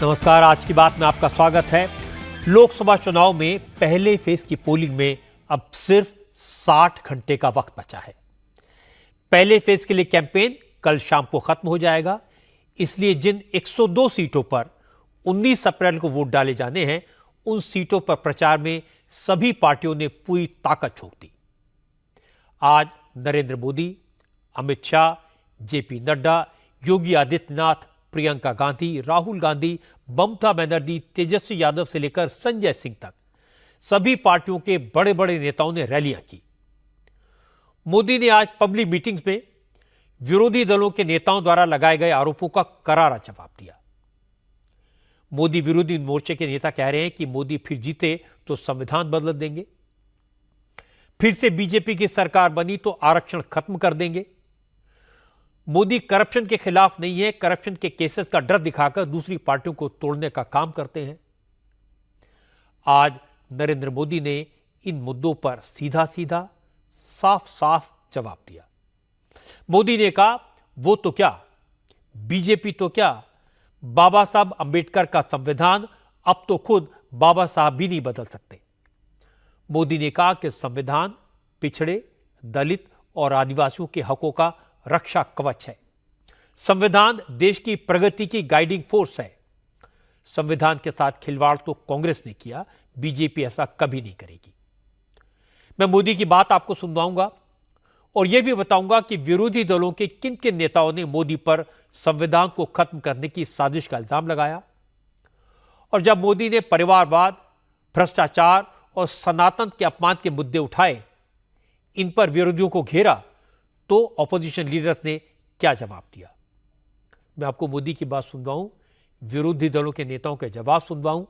नमस्कार, आज की बात में आपका स्वागत है। लोकसभा चुनाव में पहले फेज की पोलिंग में अब सिर्फ 60 घंटे का वक्त बचा है। पहले फेज के लिए कैंपेन कल शाम को खत्म हो जाएगा, इसलिए जिन 102 सीटों पर 19 अप्रैल को वोट डाले जाने हैं, उन सीटों पर प्रचार में सभी पार्टियों ने पूरी ताकत झोंक दी। आज नरेंद्र मोदी, अमित शाह, जेपी नड्डा, योगी आदित्यनाथ, प्रियंका गांधी, राहुल गांधी, ममता बनर्जी, तेजस्वी यादव से लेकर संजय सिंह तक सभी पार्टियों के बड़े बड़े नेताओं ने रैलियां की। मोदी ने आज पब्लिक मीटिंग्स में विरोधी दलों के नेताओं द्वारा लगाए गए आरोपों का करारा जवाब दिया। मोदी विरोधी मोर्चे के नेता कह रहे हैं कि मोदी फिर जीते तो संविधान बदल देंगे, फिर से बीजेपी की सरकार बनी तो आरक्षण खत्म कर देंगे। मोदी करप्शन के खिलाफ नहीं है, करप्शन के केसेस का डर दिखाकर दूसरी पार्टियों को तोड़ने का काम करते हैं। आज नरेंद्र मोदी ने इन मुद्दों पर सीधा सीधा साफ साफ जवाब दिया। मोदी ने कहा, वो तो क्या, बीजेपी तो क्या, बाबा साहब अंबेडकर का संविधान अब तो खुद बाबा साहब भी नहीं बदल सकते। मोदी ने कहा कि संविधान पिछड़े, दलित और आदिवासियों के हकों का रक्षा कवच है। संविधान देश की प्रगति की गाइडिंग फोर्स है। संविधान के साथ खिलवाड़ तो कांग्रेस ने किया, बीजेपी ऐसा कभी नहीं करेगी। मैं मोदी की बात आपको सुनवाऊंगा और यह भी बताऊंगा कि विरोधी दलों के किन किन नेताओं ने मोदी पर संविधान को खत्म करने की साजिश का इल्जाम लगाया। और जब मोदी ने परिवारवाद, भ्रष्टाचार और सनातन के अपमान के मुद्दे उठाए, इन पर विरोधियों को घेरा, तो ऑपोजिशन लीडर्स ने क्या जवाब दिया। मैं आपको मोदी की बात सुनवाऊं, विरोधी दलों के नेताओं के जवाब सुनवाऊं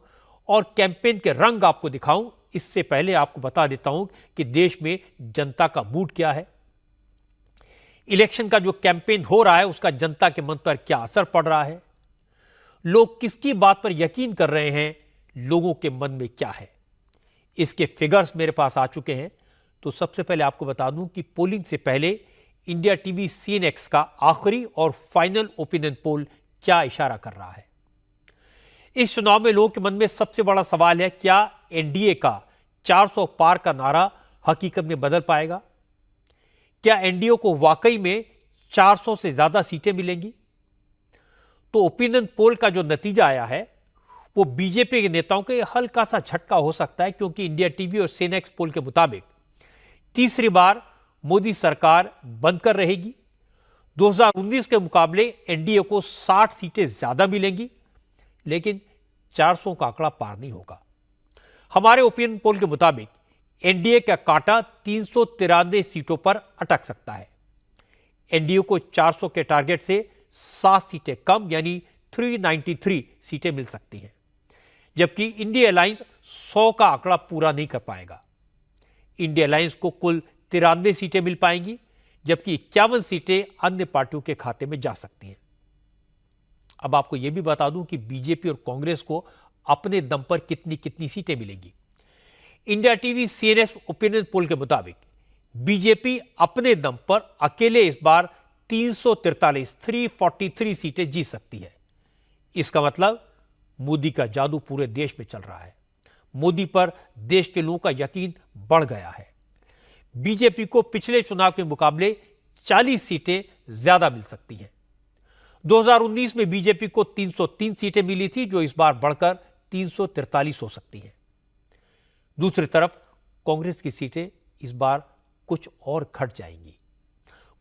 और कैंपेन के रंग आपको दिखाऊं। इससे पहले आपको बता देता हूं कि देश में जनता का मूड क्या है। इलेक्शन का जो कैंपेन हो रहा है, उसका जनता के मन पर क्या असर पड़ रहा है, लोग किसकी बात पर यकीन कर रहे हैं, लोगों के मन में क्या है, इसके फिगर्स मेरे पास आ चुके हैं। तो सबसे पहले आपको बता दूं कि पोलिंग से पहले इंडिया टीवी CNX का आखिरी और फाइनल ओपिनियन पोल क्या इशारा कर रहा है। इस चुनाव में लोगों के मन में सबसे बड़ा सवाल है, क्या एनडीए का 400 पार का नारा हकीकत में बदल पाएगा? क्या एनडीए को वाकई में 400 से ज्यादा सीटें मिलेंगी? तो ओपिनियन पोल का जो नतीजा आया है, वो बीजेपी के नेताओं के हल्का सा झटका हो सकता है, क्योंकि इंडिया टीवी और CNX पोल के मुताबिक तीसरी बार मोदी सरकार बनकर रहेगी। 2019 के मुकाबले एनडीए को 60 सीटें ज्यादा मिलेंगी, लेकिन 400 का आंकड़ा पार नहीं होगा। हमारे ओपिनियन पोल के मुताबिक एनडीए का कांटा 393 सीटों पर अटक सकता है। एनडीए को 400 के टारगेट से 7 सीटें कम, यानी 393 सीटें मिल सकती हैं, जबकि इंडिया अलायंस 100 का आंकड़ा पूरा नहीं कर पाएगा। इंडिया अलायंस को कुल 93 सीटें मिल पाएंगी, जबकि 51 सीटें अन्य पार्टियों के खाते में जा सकती हैं। अब आपको यह भी बता दूं कि बीजेपी और कांग्रेस को अपने दम पर कितनी कितनी सीटें मिलेंगी। India TV CNX opinion poll के मुताबिक बीजेपी अपने दम पर अकेले इस बार 343 सीटें जीत सकती है। इसका मतलब मोदी का जादू पूरे देश में चल रहा है। मोदी पर देश के लोगों का यकीन बढ़ गया है। बीजेपी को पिछले चुनाव के मुकाबले 40 सीटें ज्यादा मिल सकती हैं। 2019 में बीजेपी को 303 सीटें मिली थी, जो इस बार बढ़कर 343 हो सकती हैं। दूसरी तरफ कांग्रेस की सीटें इस बार कुछ और घट जाएंगी।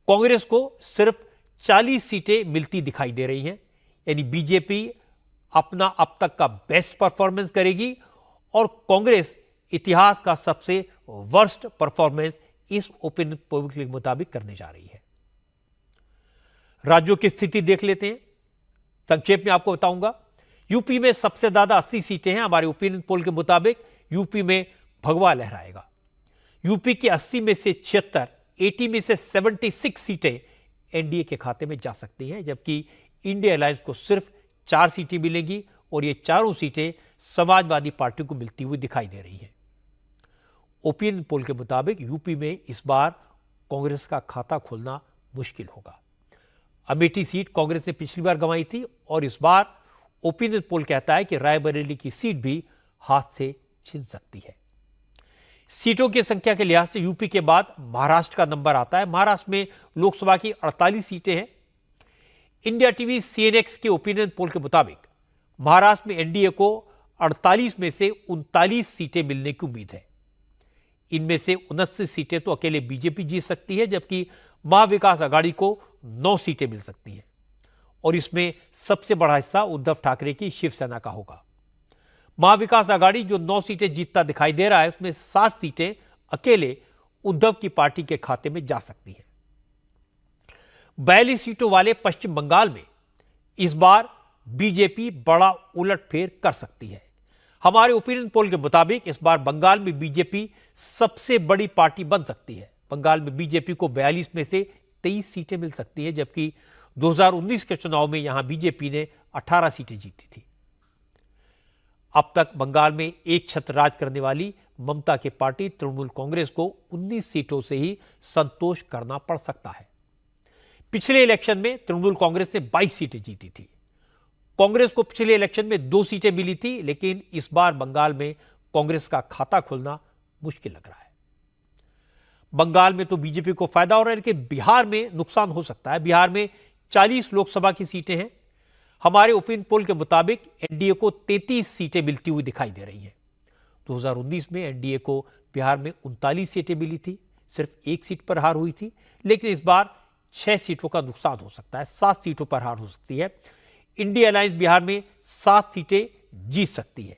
कांग्रेस को सिर्फ 40 सीटें मिलती दिखाई दे रही हैं, यानी बीजेपी अपना अब तक का बेस्ट परफॉर्मेंस करेगी और कांग्रेस इतिहास का सबसे वर्स्ट परफॉर्मेंस इस ओपिनियन पोल के मुताबिक करने जा रही है। राज्यों की स्थिति देख लेते हैं, संक्षेप में आपको बताऊंगा। यूपी में सबसे ज्यादा 80 सीटें हैं। हमारे ओपिनियन पोल के मुताबिक यूपी में भगवा लहराएगा। यूपी की 80 में से 76, 80 में से 76 सीटें एनडीए के खाते में जा सकती हैं, जबकि इंडिया अलायंस को सिर्फ 4 सीटें मिलेंगी और ये चारों सीटें समाजवादी पार्टी को मिलती हुई दिखाई दे रही हैं। ओपिनियन पोल के मुताबिक यूपी में इस बार कांग्रेस का खाता खोलना मुश्किल होगा। अमेठी सीट कांग्रेस ने पिछली बार गंवाई थी और इस बार ओपिनियन पोल कहता है कि रायबरेली की सीट भी हाथ से छिन सकती है। सीटों की संख्या के लिहाज से यूपी के बाद महाराष्ट्र का नंबर आता है। महाराष्ट्र में लोकसभा की 48 सीटें हैं। इंडिया टीवी सीएनएक्स के ओपिनियन पोल के मुताबिक महाराष्ट्र में एनडीए को 48 में से 39 सीटें मिलने की उम्मीद है। इनमें से 29 सीटें तो अकेले बीजेपी जीत सकती है, जबकि महाविकास आघाड़ी को 9 सीटें मिल सकती हैं और इसमें सबसे बड़ा हिस्सा उद्धव ठाकरे की शिवसेना का होगा। महाविकास आघाड़ी जो 9 सीटें जीतता दिखाई दे रहा है, उसमें 7 सीटें अकेले उद्धव की पार्टी के खाते में जा सकती हैं। 42 सीटों वाले पश्चिम बंगाल में इस बार बीजेपी बड़ा उलटफेर कर सकती है। हमारे ओपिनियन पोल के मुताबिक इस बार बंगाल में बीजेपी सबसे बड़ी पार्टी बन सकती है। बंगाल में बीजेपी को 42 में से 23 सीटें मिल सकती हैं, जबकि 2019 के चुनाव में यहां बीजेपी ने 18 सीटें जीती थी। अब तक बंगाल में एक छत्र राज करने वाली ममता की पार्टी तृणमूल कांग्रेस को 19 सीटों से ही संतोष करना पड़ सकता है। पिछले इलेक्शन में तृणमूल कांग्रेस ने 22 सीटें जीती थी। कांग्रेस को पिछले इलेक्शन में 2 सीटें मिली थी, लेकिन इस बार बंगाल में कांग्रेस का खाता खुलना मुश्किल लग रहा है। बंगाल में तो बीजेपी को फायदा हो रहा है, लेकिन बिहार में नुकसान हो सकता है। बिहार में 40 लोकसभा की सीटें हैं। हमारे ओपिनियन पोल के मुताबिक एनडीए को 33 सीटें मिलती हुई दिखाई दे रही हैं। 2019 में एनडीए को बिहार में 39 सीटें मिली थी, सिर्फ 1 सीट पर हार हुई थी, लेकिन इस बार 6 सीटों का नुकसान हो सकता है, 7 सीटों पर हार हो सकती है। इंडिया अलायंस बिहार में 7 सीटें जीत सकती है।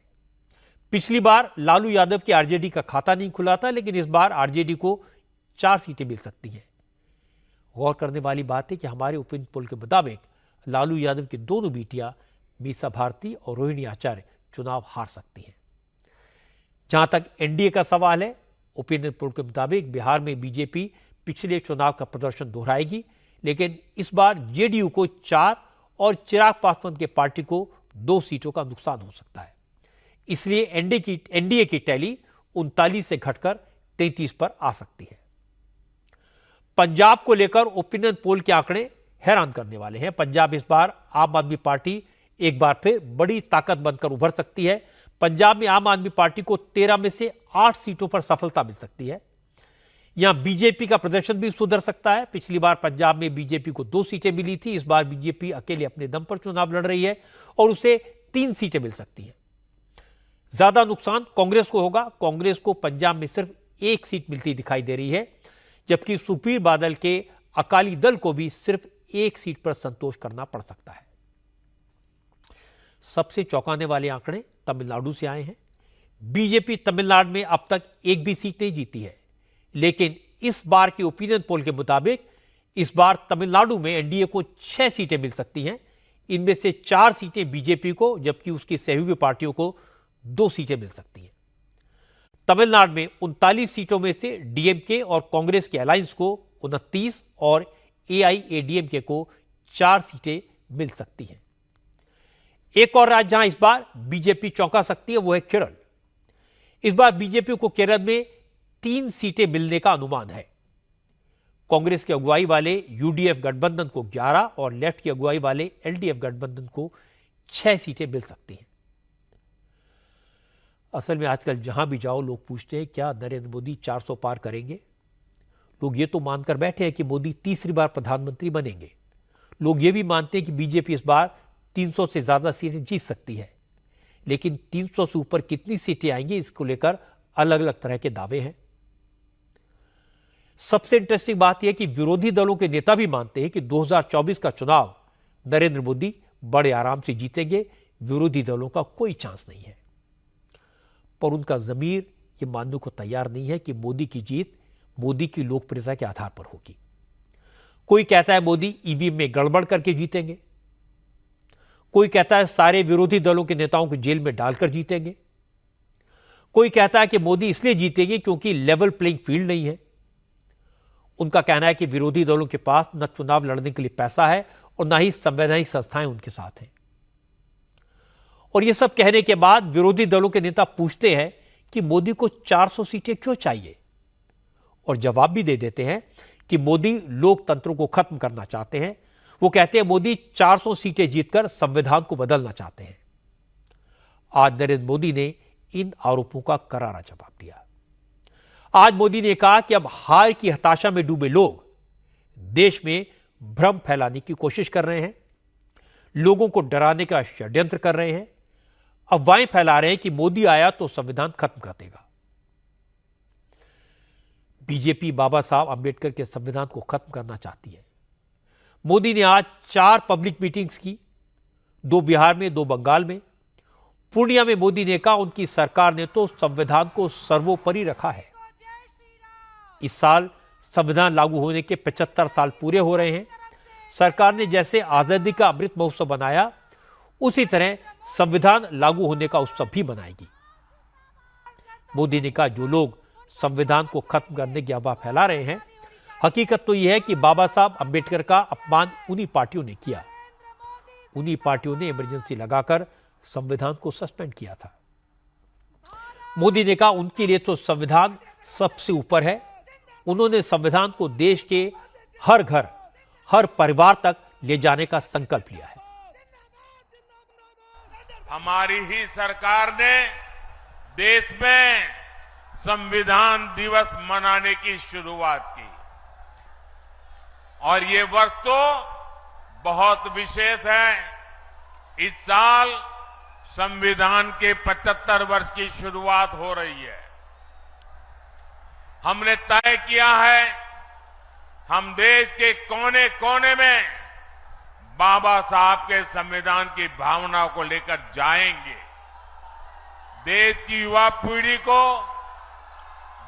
पिछली बार लालू यादव की आरजेडी का खाता नहीं खुला था, लेकिन इस बार आरजेडी को 4 सीटें मिल सकती हैं। गौर करने वाली बात है कि हमारे ओपिनियन पोल के मुताबिक लालू यादव की दोनों बेटियां मीसा भारती और रोहिणी आचार्य चुनाव हार सकती हैं। जहां तक एनडीए का सवाल है, ओपिनियन पोल के मुताबिक बिहार में बीजेपी पिछले चुनाव का प्रदर्शन दोहराएगी, लेकिन इस बार जेडीयू को 4 और चिराग पासवान के पार्टी को 2 सीटों का नुकसान हो सकता है। इसलिए एनडीए की टैली 39 से घटकर 33 पर आ सकती है। पंजाब को लेकर ओपिनियन पोल के आंकड़े हैरान करने वाले हैं। पंजाब इस बार आम आदमी पार्टी एक बार फिर बड़ी ताकत बनकर उभर सकती है। पंजाब में आम आदमी पार्टी को 13 में से 8 सीटों पर सफलता मिल सकती है। यहां बीजेपी का प्रदर्शन भी सुधर सकता है। पिछली बार पंजाब में बीजेपी को 2 सीटें मिली थी, इस बार बीजेपी अकेले अपने दम पर चुनाव लड़ रही है और उसे 3 सीटें मिल सकती हैं। ज्यादा नुकसान कांग्रेस को होगा। कांग्रेस को पंजाब में सिर्फ 1 सीट मिलती दिखाई दे रही है, जबकि सुखबीर बादल के अकाली दल को भी सिर्फ 1 सीट पर संतोष करना पड़ सकता है। सबसे चौंकाने वाले आंकड़े तमिलनाडु से आए हैं। बीजेपी तमिलनाडु में अब तक एक भी सीट नहीं जीती है, लेकिन इस बार के ओपिनियन पोल के मुताबिक इस बार तमिलनाडु में एनडीए को 6 सीटें मिल सकती हैं। इनमें से 4 सीटें बीजेपी को, जबकि उसकी सहयोगी पार्टियों को 2 सीटें मिल सकती हैं। तमिलनाडु में 39 सीटों में से डीएमके और कांग्रेस के अलायंस को 29 और एआईएडीएमके को 4 सीटें मिल सकती हैं। एक और राज्य जहां इस बार बीजेपी चौंका सकती है वो है केरल। इस बार बीजेपी को केरल में 3 सीटें मिलने का अनुमान है। कांग्रेस की अगुवाई वाले यूडीएफ गठबंधन को 11 और लेफ्ट की अगुवाई वाले एलडीएफ गठबंधन को 6 सीटें मिल सकती हैं। असल में आजकल जहां भी जाओ लोग पूछते हैं क्या नरेंद्र मोदी 400 पार करेंगे। लोग ये तो मानकर बैठे हैं कि मोदी तीसरी बार प्रधानमंत्री बनेंगे। लोग ये भी मानते हैं कि बीजेपी इस बार 300 से ज्यादा सीटें जीत सकती है, लेकिन 300 से ऊपर कितनी सीटें आएंगी इसको लेकर अलग अलग तरह के दावे हैं। सबसे इंटरेस्टिंग बात यह कि विरोधी दलों के नेता भी मानते हैं कि 2024 का चुनाव नरेंद्र मोदी बड़े आराम से जीतेंगे, विरोधी दलों का कोई चांस नहीं है। पर उनका जमीर यह मानने को तैयार नहीं है कि मोदी की जीत मोदी की लोकप्रियता के आधार पर होगी। कोई कहता है मोदी ईवीएम में गड़बड़ करके जीतेंगे, कोई कहता है सारे विरोधी दलों के नेताओं को जेल में डालकर जीतेंगे, कोई कहता है कि मोदी इसलिए जीतेंगे क्योंकि लेवल प्लेइंग फील्ड नहीं है। उनका कहना है कि विरोधी दलों के पास न चुनाव लड़ने के लिए पैसा है और न ही संवैधानिक संस्थाएं उनके साथ हैं। और यह सब कहने के बाद विरोधी दलों के नेता पूछते हैं कि मोदी को 400 सीटें क्यों चाहिए, और जवाब भी दे देते हैं कि मोदी लोकतंत्र को खत्म करना चाहते हैं। वो कहते हैं मोदी 400 सीटें जीतकर संविधान को बदलना चाहते हैं। आज नरेंद्र मोदी ने इन आरोपों का करारा जवाब दिया। आज मोदी ने कहा कि अब हार की हताशा में डूबे लोग देश में भ्रम फैलाने की कोशिश कर रहे हैं, लोगों को डराने का षड्यंत्र कर रहे हैं, अफवाहें फैला रहे हैं कि मोदी आया तो संविधान खत्म कर देगा। बीजेपी बाबा साहब अंबेडकर के संविधान को खत्म करना चाहती है। मोदी ने आज 4 पब्लिक मीटिंग्स की, 2 बिहार में, 2 बंगाल में। पूर्णिया में मोदी ने कहा उनकी सरकार ने तो संविधान को सर्वोपरि रखा है। इस साल संविधान लागू होने के 75 साल पूरे हो रहे हैं। सरकार ने जैसे आजादी का अमृत महोत्सव बनाया, उसी तरह संविधान लागू होने का उत्सव भी मनाएगी। मोदी ने कहा जो लोग संविधान को खत्म करने की अफवाह फैला रहे हैं, हकीकत तो यह है कि बाबा साहब अंबेडकर का अपमान उन्हीं पार्टियों ने किया। उन्हीं पार्टियों ने इमरजेंसी लगाकर संविधान को सस्पेंड किया था। मोदी ने कहा उनके लिए तो संविधान सबसे ऊपर है। उन्होंने संविधान को देश के हर घर, हर परिवार तक ले जाने का संकल्प लिया है। हमारी ही सरकार ने देश में संविधान दिवस मनाने की शुरुआत की और ये वर्ष तो बहुत विशेष है। इस साल संविधान के 75 वर्ष की शुरुआत हो रही है। हमने तय किया है हम देश के कोने कोने में बाबा साहब के संविधान की भावना को लेकर जाएंगे। देश की युवा पीढ़ी को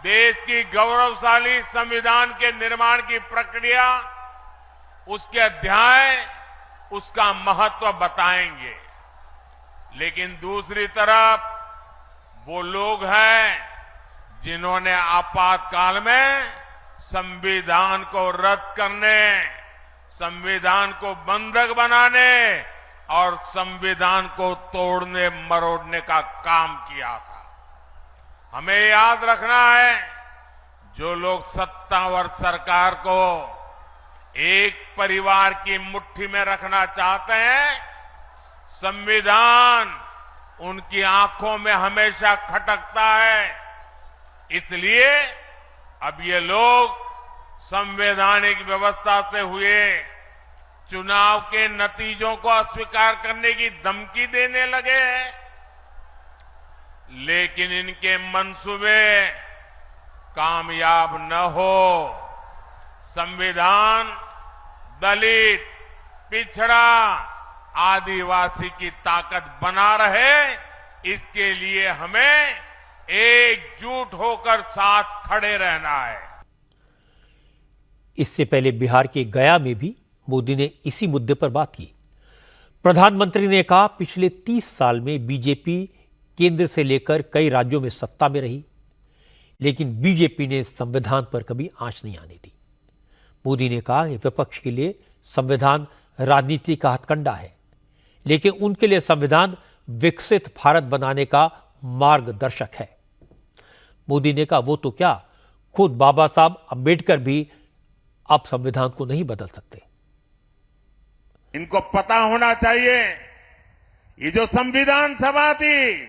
देश की गौरवशाली संविधान के निर्माण की प्रक्रिया, उसके अध्याय, उसका महत्व बताएंगे। लेकिन दूसरी तरफ वो लोग हैं जिन्होंने आपातकाल में संविधान को रद्द करने, संविधान को बंधक बनाने और संविधान को तोड़ने मरोड़ने का काम किया था। हमें याद रखना है जो लोग सत्तावर सरकार को एक परिवार की मुट्ठी में रखना चाहते हैं, संविधान उनकी आंखों में हमेशा खटकता है। इसलिए अब ये लोग संवैधानिक व्यवस्था से हुए चुनाव के नतीजों को अस्वीकार करने की धमकी देने लगे हैं। लेकिन इनके मंसूबे कामयाब न हो, संविधान दलित, पिछड़ा, आदिवासी की ताकत बना रहे, इसके लिए हमें एकजुट होकर साथ खड़े रहना है। इससे पहले बिहार के गया में भी मोदी ने इसी मुद्दे पर बात की। प्रधानमंत्री ने कहा पिछले 30 साल में बीजेपी केंद्र से लेकर कई राज्यों में सत्ता में रही, लेकिन बीजेपी ने संविधान पर कभी आंच नहीं आने दी। मोदी ने कहा कि विपक्ष के लिए संविधान राजनीति का हथकंडा है, लेकिन उनके लिए संविधान विकसित भारत बनाने का मार्गदर्शक है। मोदी ने कहा वो तो क्या, खुद बाबा साहब अंबेडकर भी अब संविधान को नहीं बदल सकते। इनको पता होना चाहिए ये जो संविधान सभा थी,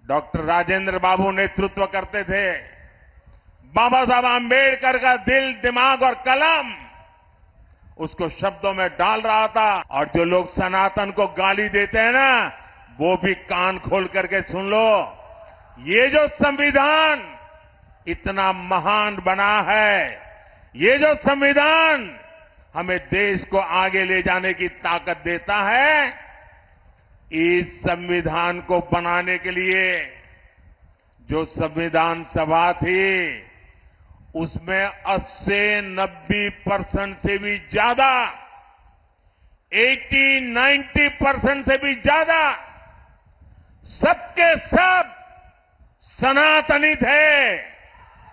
डॉक्टर राजेंद्र बाबू नेतृत्व करते थे। बाबा साहब अंबेडकर का दिल, दिमाग और कलम उसको शब्दों में डाल रहा था। और जो लोग सनातन को गाली देते हैं ना, वो भी कान खोल करके सुन लो। ये जो संविधान इतना महान बना है, ये जो संविधान हमें देश को आगे ले जाने की ताकत देता है, इस संविधान को बनाने के लिए जो संविधान सभा थी, उसमें 80-90% से भी ज्यादा, 80-90% से भी ज्यादा सबके सब सनातनी थे।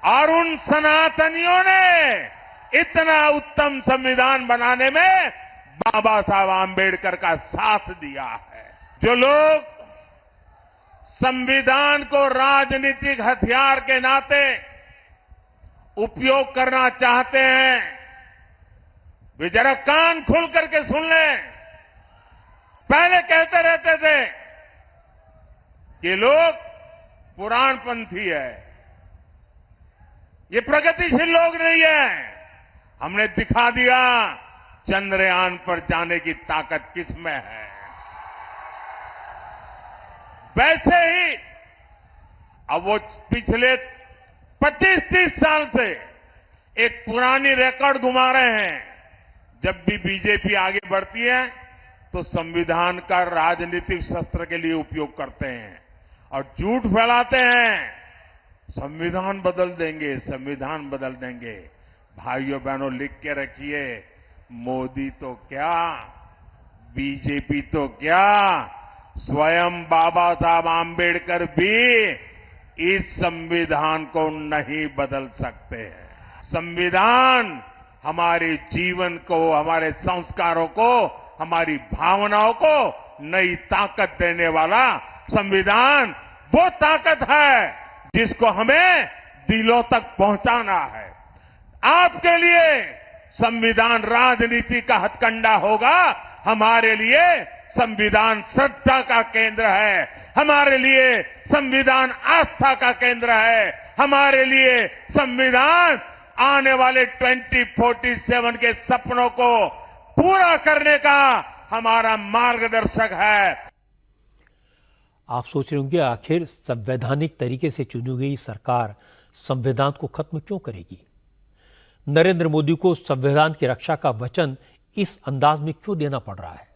और उन सनातनियों ने इतना उत्तम संविधान बनाने में बाबा साहब आंबेडकर का साथ दिया है। जो लोग संविधान को राजनीतिक हथियार के नाते उपयोग करना चाहते हैं, वे जरा कान खोल करके सुन लें। पहले कहते रहते थे कि लोग पुराणपंथी है, ये प्रगतिशील लोग नहीं है। हमने दिखा दिया चंद्रयान पर जाने की ताकत किसमें है। वैसे ही अब वो पिछले 25-30 साल से एक पुरानी रिकॉर्ड घुमा रहे हैं। जब भी बीजेपी आगे बढ़ती है तो संविधान का राजनीतिक शस्त्र के लिए उपयोग करते हैं और झूठ फैलाते हैं। संविधान बदल देंगे, संविधान बदल देंगे। भाइयों बहनों, लिख के रखिए, मोदी तो क्या, बीजेपी तो क्या, स्वयं बाबा साहब आंबेडकर भी इस संविधान को नहीं बदल सकते हैं। संविधान हमारे जीवन को, हमारे संस्कारों को, हमारी भावनाओं को नई ताकत देने वाला संविधान वो ताकत है जिसको हमें दिलों तक पहुंचाना है। आपके लिए संविधान राजनीति का हथकंडा होगा, हमारे लिए संविधान श्रद्धा का केंद्र है, हमारे लिए संविधान आस्था का केंद्र है, हमारे लिए संविधान आने वाले 2047 के सपनों को पूरा करने का हमारा मार्गदर्शक है। आप सोच रहे होंगे आखिर संवैधानिक तरीके से चुनी गई सरकार संविधान को खत्म क्यों करेगी? नरेंद्र मोदी को संविधान की रक्षा का वचन इस अंदाज में क्यों देना पड़ रहा है?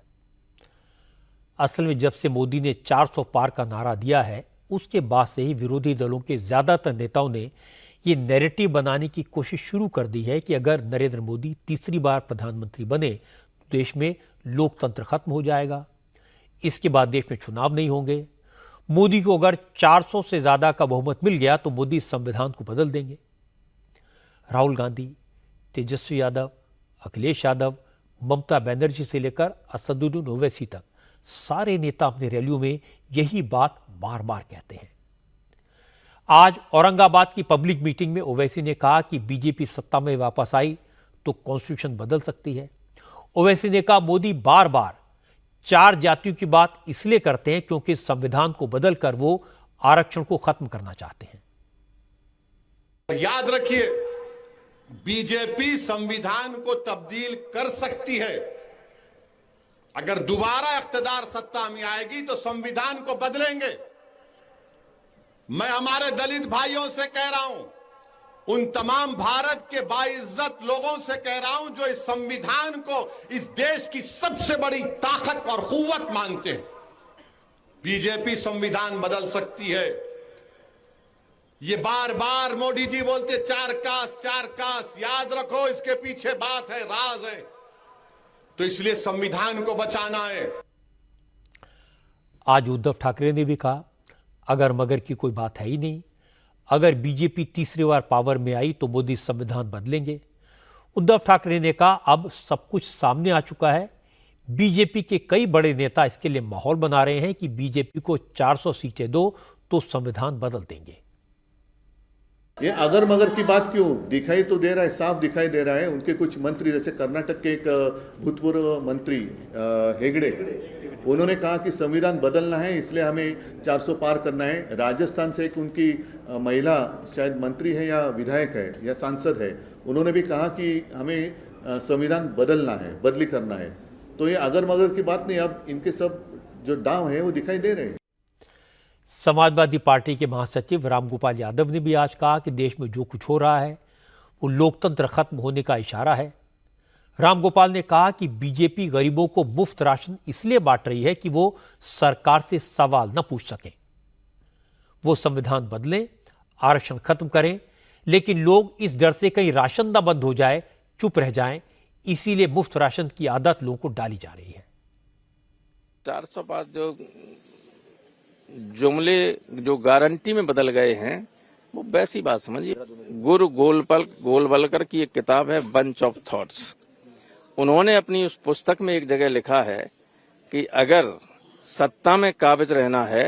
असल में जब से मोदी ने 400 पार का नारा दिया है, उसके बाद से ही विरोधी दलों के ज्यादातर नेताओं ने ये नैरेटिव बनाने की कोशिश शुरू कर दी है कि अगर नरेंद्र मोदी तीसरी बार प्रधानमंत्री बने तो देश में लोकतंत्र खत्म हो जाएगा, इसके बाद देश में चुनाव नहीं होंगे। मोदी को अगर 400 से ज्यादा का बहुमत मिल गया तो मोदी संविधान को बदल देंगे। राहुल गांधी, तेजस्वी यादव, अखिलेश यादव, ममता बनर्जी से लेकर असदुद्दीन ओवैसी तक सारे नेता अपने रैलियों में यही बात बार बार कहते हैं। आज औरंगाबाद की पब्लिक मीटिंग में ओवैसी ने कहा कि बीजेपी सत्ता में वापस आई तो कॉन्स्टिट्यूशन बदल सकती है। ओवैसी ने कहा मोदी बार बार 4 जातियों की बात इसलिए करते हैं क्योंकि संविधान को बदलकर वो आरक्षण को खत्म करना चाहते हैं। याद रखिए, बीजेपी संविधान को तब्दील कर सकती है। अगर दोबारा इख्तिदार सत्ता में आएगी तो संविधान को बदलेंगे। मैं हमारे दलित भाइयों से कह रहा हूं, उन तमाम भारत के बाइज्जत लोगों से कह रहा हूं जो इस संविधान को इस देश की सबसे बड़ी ताकत और कुव्वत मानते हैं। बीजेपी संविधान बदल सकती है। ये बार बार मोदी जी बोलते 4 कास्ट, याद रखो इसके पीछे बात है, राज है। तो इसलिए संविधान को बचाना है। आज उद्धव ठाकरे ने भी कहा अगर मगर की कोई बात है ही नहीं, अगर बीजेपी तीसरी बार पावर में आई तो मोदी संविधान बदलेंगे। उद्धव ठाकरे ने कहा अब सब कुछ सामने आ चुका है, बीजेपी के कई बड़े नेता इसके लिए माहौल बना रहे हैं कि बीजेपी को 400 सीटें दो तो संविधान बदल देंगे। ये अगर मगर की बात क्यों? दिखाई तो दे रहा है, साफ दिखाई दे रहा है। उनके कुछ मंत्री, जैसे कर्नाटक के एक भूतपूर्व मंत्री हेगड़े, उन्होंने कहा कि संविधान बदलना है इसलिए हमें 400 पार करना है। राजस्थान से एक उनकी महिला, शायद मंत्री है या विधायक है या सांसद है, उन्होंने भी कहा कि हमें संविधान बदलना है, बदली करना है। तो ये अगर मगर की बात नहीं, अब इनके सब जो दांव है वो दिखाई दे रहे हैं। समाजवादी पार्टी के महासचिव रामगोपाल यादव ने भी आज कहा कि देश में जो कुछ हो रहा है वो लोकतंत्र खत्म होने का इशारा है। रामगोपाल ने कहा कि बीजेपी गरीबों को मुफ्त राशन इसलिए बांट रही है कि वो सरकार से सवाल न पूछ सकें। वो संविधान बदलें, आरक्षण खत्म करें, लेकिन लोग इस डर से कहीं राशन न बंद हो जाए चुप रह जाएं, इसीलिए मुफ्त राशन की आदत लोगों को डाली जा रही है। 400 पार जो जुमले जो गारंटी में बदल गए हैं वो वैसी बात समझिए। गुरु गोलवलकर की एक किताब है बंच ऑफ थॉट्स। उन्होंने अपनी उस पुस्तक में एक जगह लिखा है कि अगर सत्ता में काबिज रहना है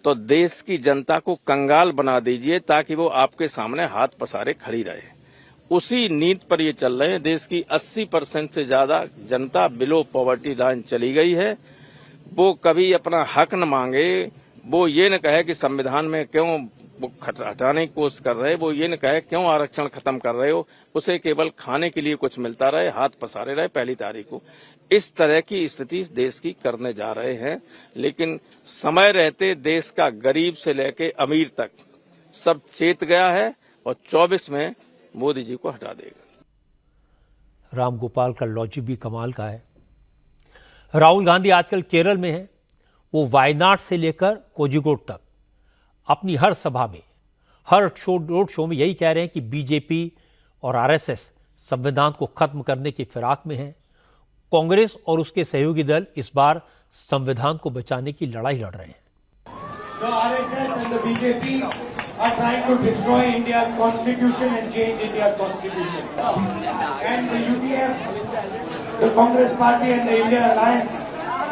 तो देश की जनता को कंगाल बना दीजिए ताकि वो आपके सामने हाथ पसारे खड़ी रहे। उसी नीति पर ये चल रहे हैं। देश की 80% से ज्यादा जनता बिलो पॉवर्टी लाइन चली गई है। वो कभी अपना हक न मांगे, वो ये न कहे कि संविधान में क्यों वो हटाने की कोशिश कर रहे, वो ये न कहे क्यों आरक्षण खत्म कर रहे हो, उसे केवल खाने के लिए कुछ मिलता रहे, हाथ पसारे रहे पहली तारीख को। इस तरह की स्थिति देश की करने जा रहे हैं। लेकिन समय रहते देश का गरीब से लेके अमीर तक सब चेत गया है और 24 में मोदी जी को हटा देगा। रामगोपाल का लॉजिक भी कमाल का है। राहुल गांधी आजकल केरल में हैं। वो वायनाड से लेकर कोझिकोड तक अपनी हर सभा में, हर रोड शो में यही कह रहे हैं कि बीजेपी और आरएसएस संविधान को खत्म करने की फिराक में है। कांग्रेस और उसके सहयोगी दल इस बार संविधान को बचाने की लड़ाई लड़ रहे हैं। The RSS and the BJP are trying to destroy India's constitution and change India's constitution. And the UDF, the Congress Party and the India Alliance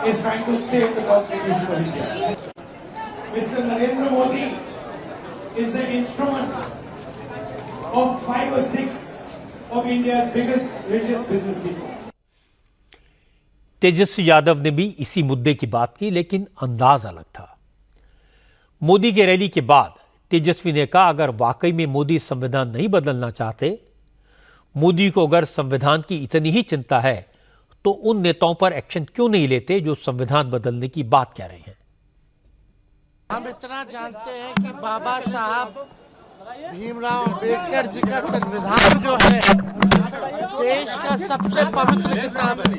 is trying to save the constitution of India. Mr. Narendra Modi is the instrument of 5 or 6 of India's biggest, richest business people. Tejashwi Yadav ने भी इसी मुद्दे की बात की, लेकिन अंदाज अलग था। मोदी के रैली के बाद तेजस्वी ने कहा, अगर वाकई में मोदी संविधान नहीं बदलना चाहते, मोदी को अगर संविधान की इतनी ही चिंता है, तो उन नेताओं पर एक्शन क्यों नहीं लेते जो संविधान बदलने की बात कह रहे हैं। हम इतना जानते हैं कि बाबा साहब भीमराव अंबेडकर जी का संविधान जो है देश का सबसे पवित्र किताब है,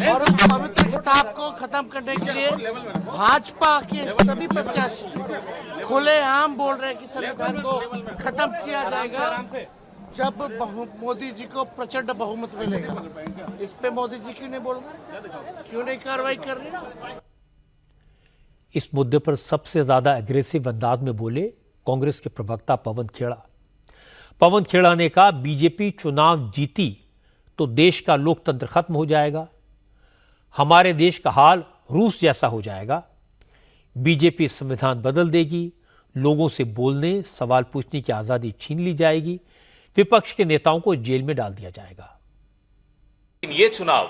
और उस पवित्र किताब को खत्म करने के लिए भाजपा के सभी प्रत्याशी खुलेआम बोल रहे हैं कि संविधान को खत्म किया जाएगा जब मोदी जी को प्रचंड बहुमत मिलेगा। इस पे मोदी जी क्यों नहीं बोल रहे, क्यों नहीं कार्रवाई कर रहे? इस मुद्दे पर सबसे ज्यादा एग्रेसिव अंदाज में बोले कांग्रेस के प्रवक्ता पवन खेड़ा। पवन खेड़ा ने कहा, बीजेपी चुनाव जीती तो देश का लोकतंत्र खत्म हो जाएगा, हमारे देश का हाल रूस जैसा हो जाएगा। बीजेपी संविधान बदल देगी, लोगों से बोलने सवाल पूछने की आजादी छीन ली जाएगी, विपक्ष के नेताओं को जेल में डाल दिया जाएगा। ये चुनाव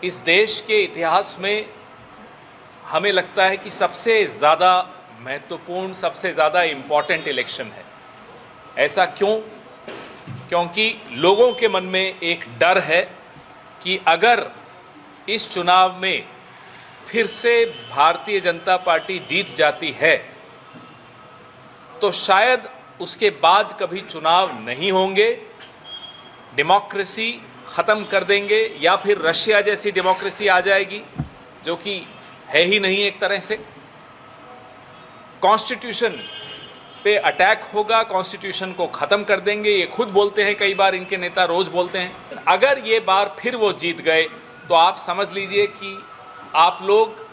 इस देश के इतिहास में हमें लगता है कि सबसे ज्यादा महत्वपूर्ण, सबसे ज्यादा इंपॉर्टेंट इलेक्शन है। ऐसा क्यों? क्योंकि लोगों के मन में एक डर है कि अगर इस चुनाव में फिर से भारतीय जनता पार्टी जीत जाती है तो शायद उसके बाद कभी चुनाव नहीं होंगे, डेमोक्रेसी खत्म कर देंगे, या फिर रशिया जैसी डेमोक्रेसी आ जाएगी जो कि है ही नहीं एक तरह से। कॉन्स्टिट्यूशन पे अटैक होगा, कॉन्स्टिट्यूशन को खत्म कर देंगे, ये खुद बोलते हैं, कई बार इनके नेता रोज बोलते हैं। अगर ये बार फिर वो जीत गए तो आप समझ लीजिए कि आप लोग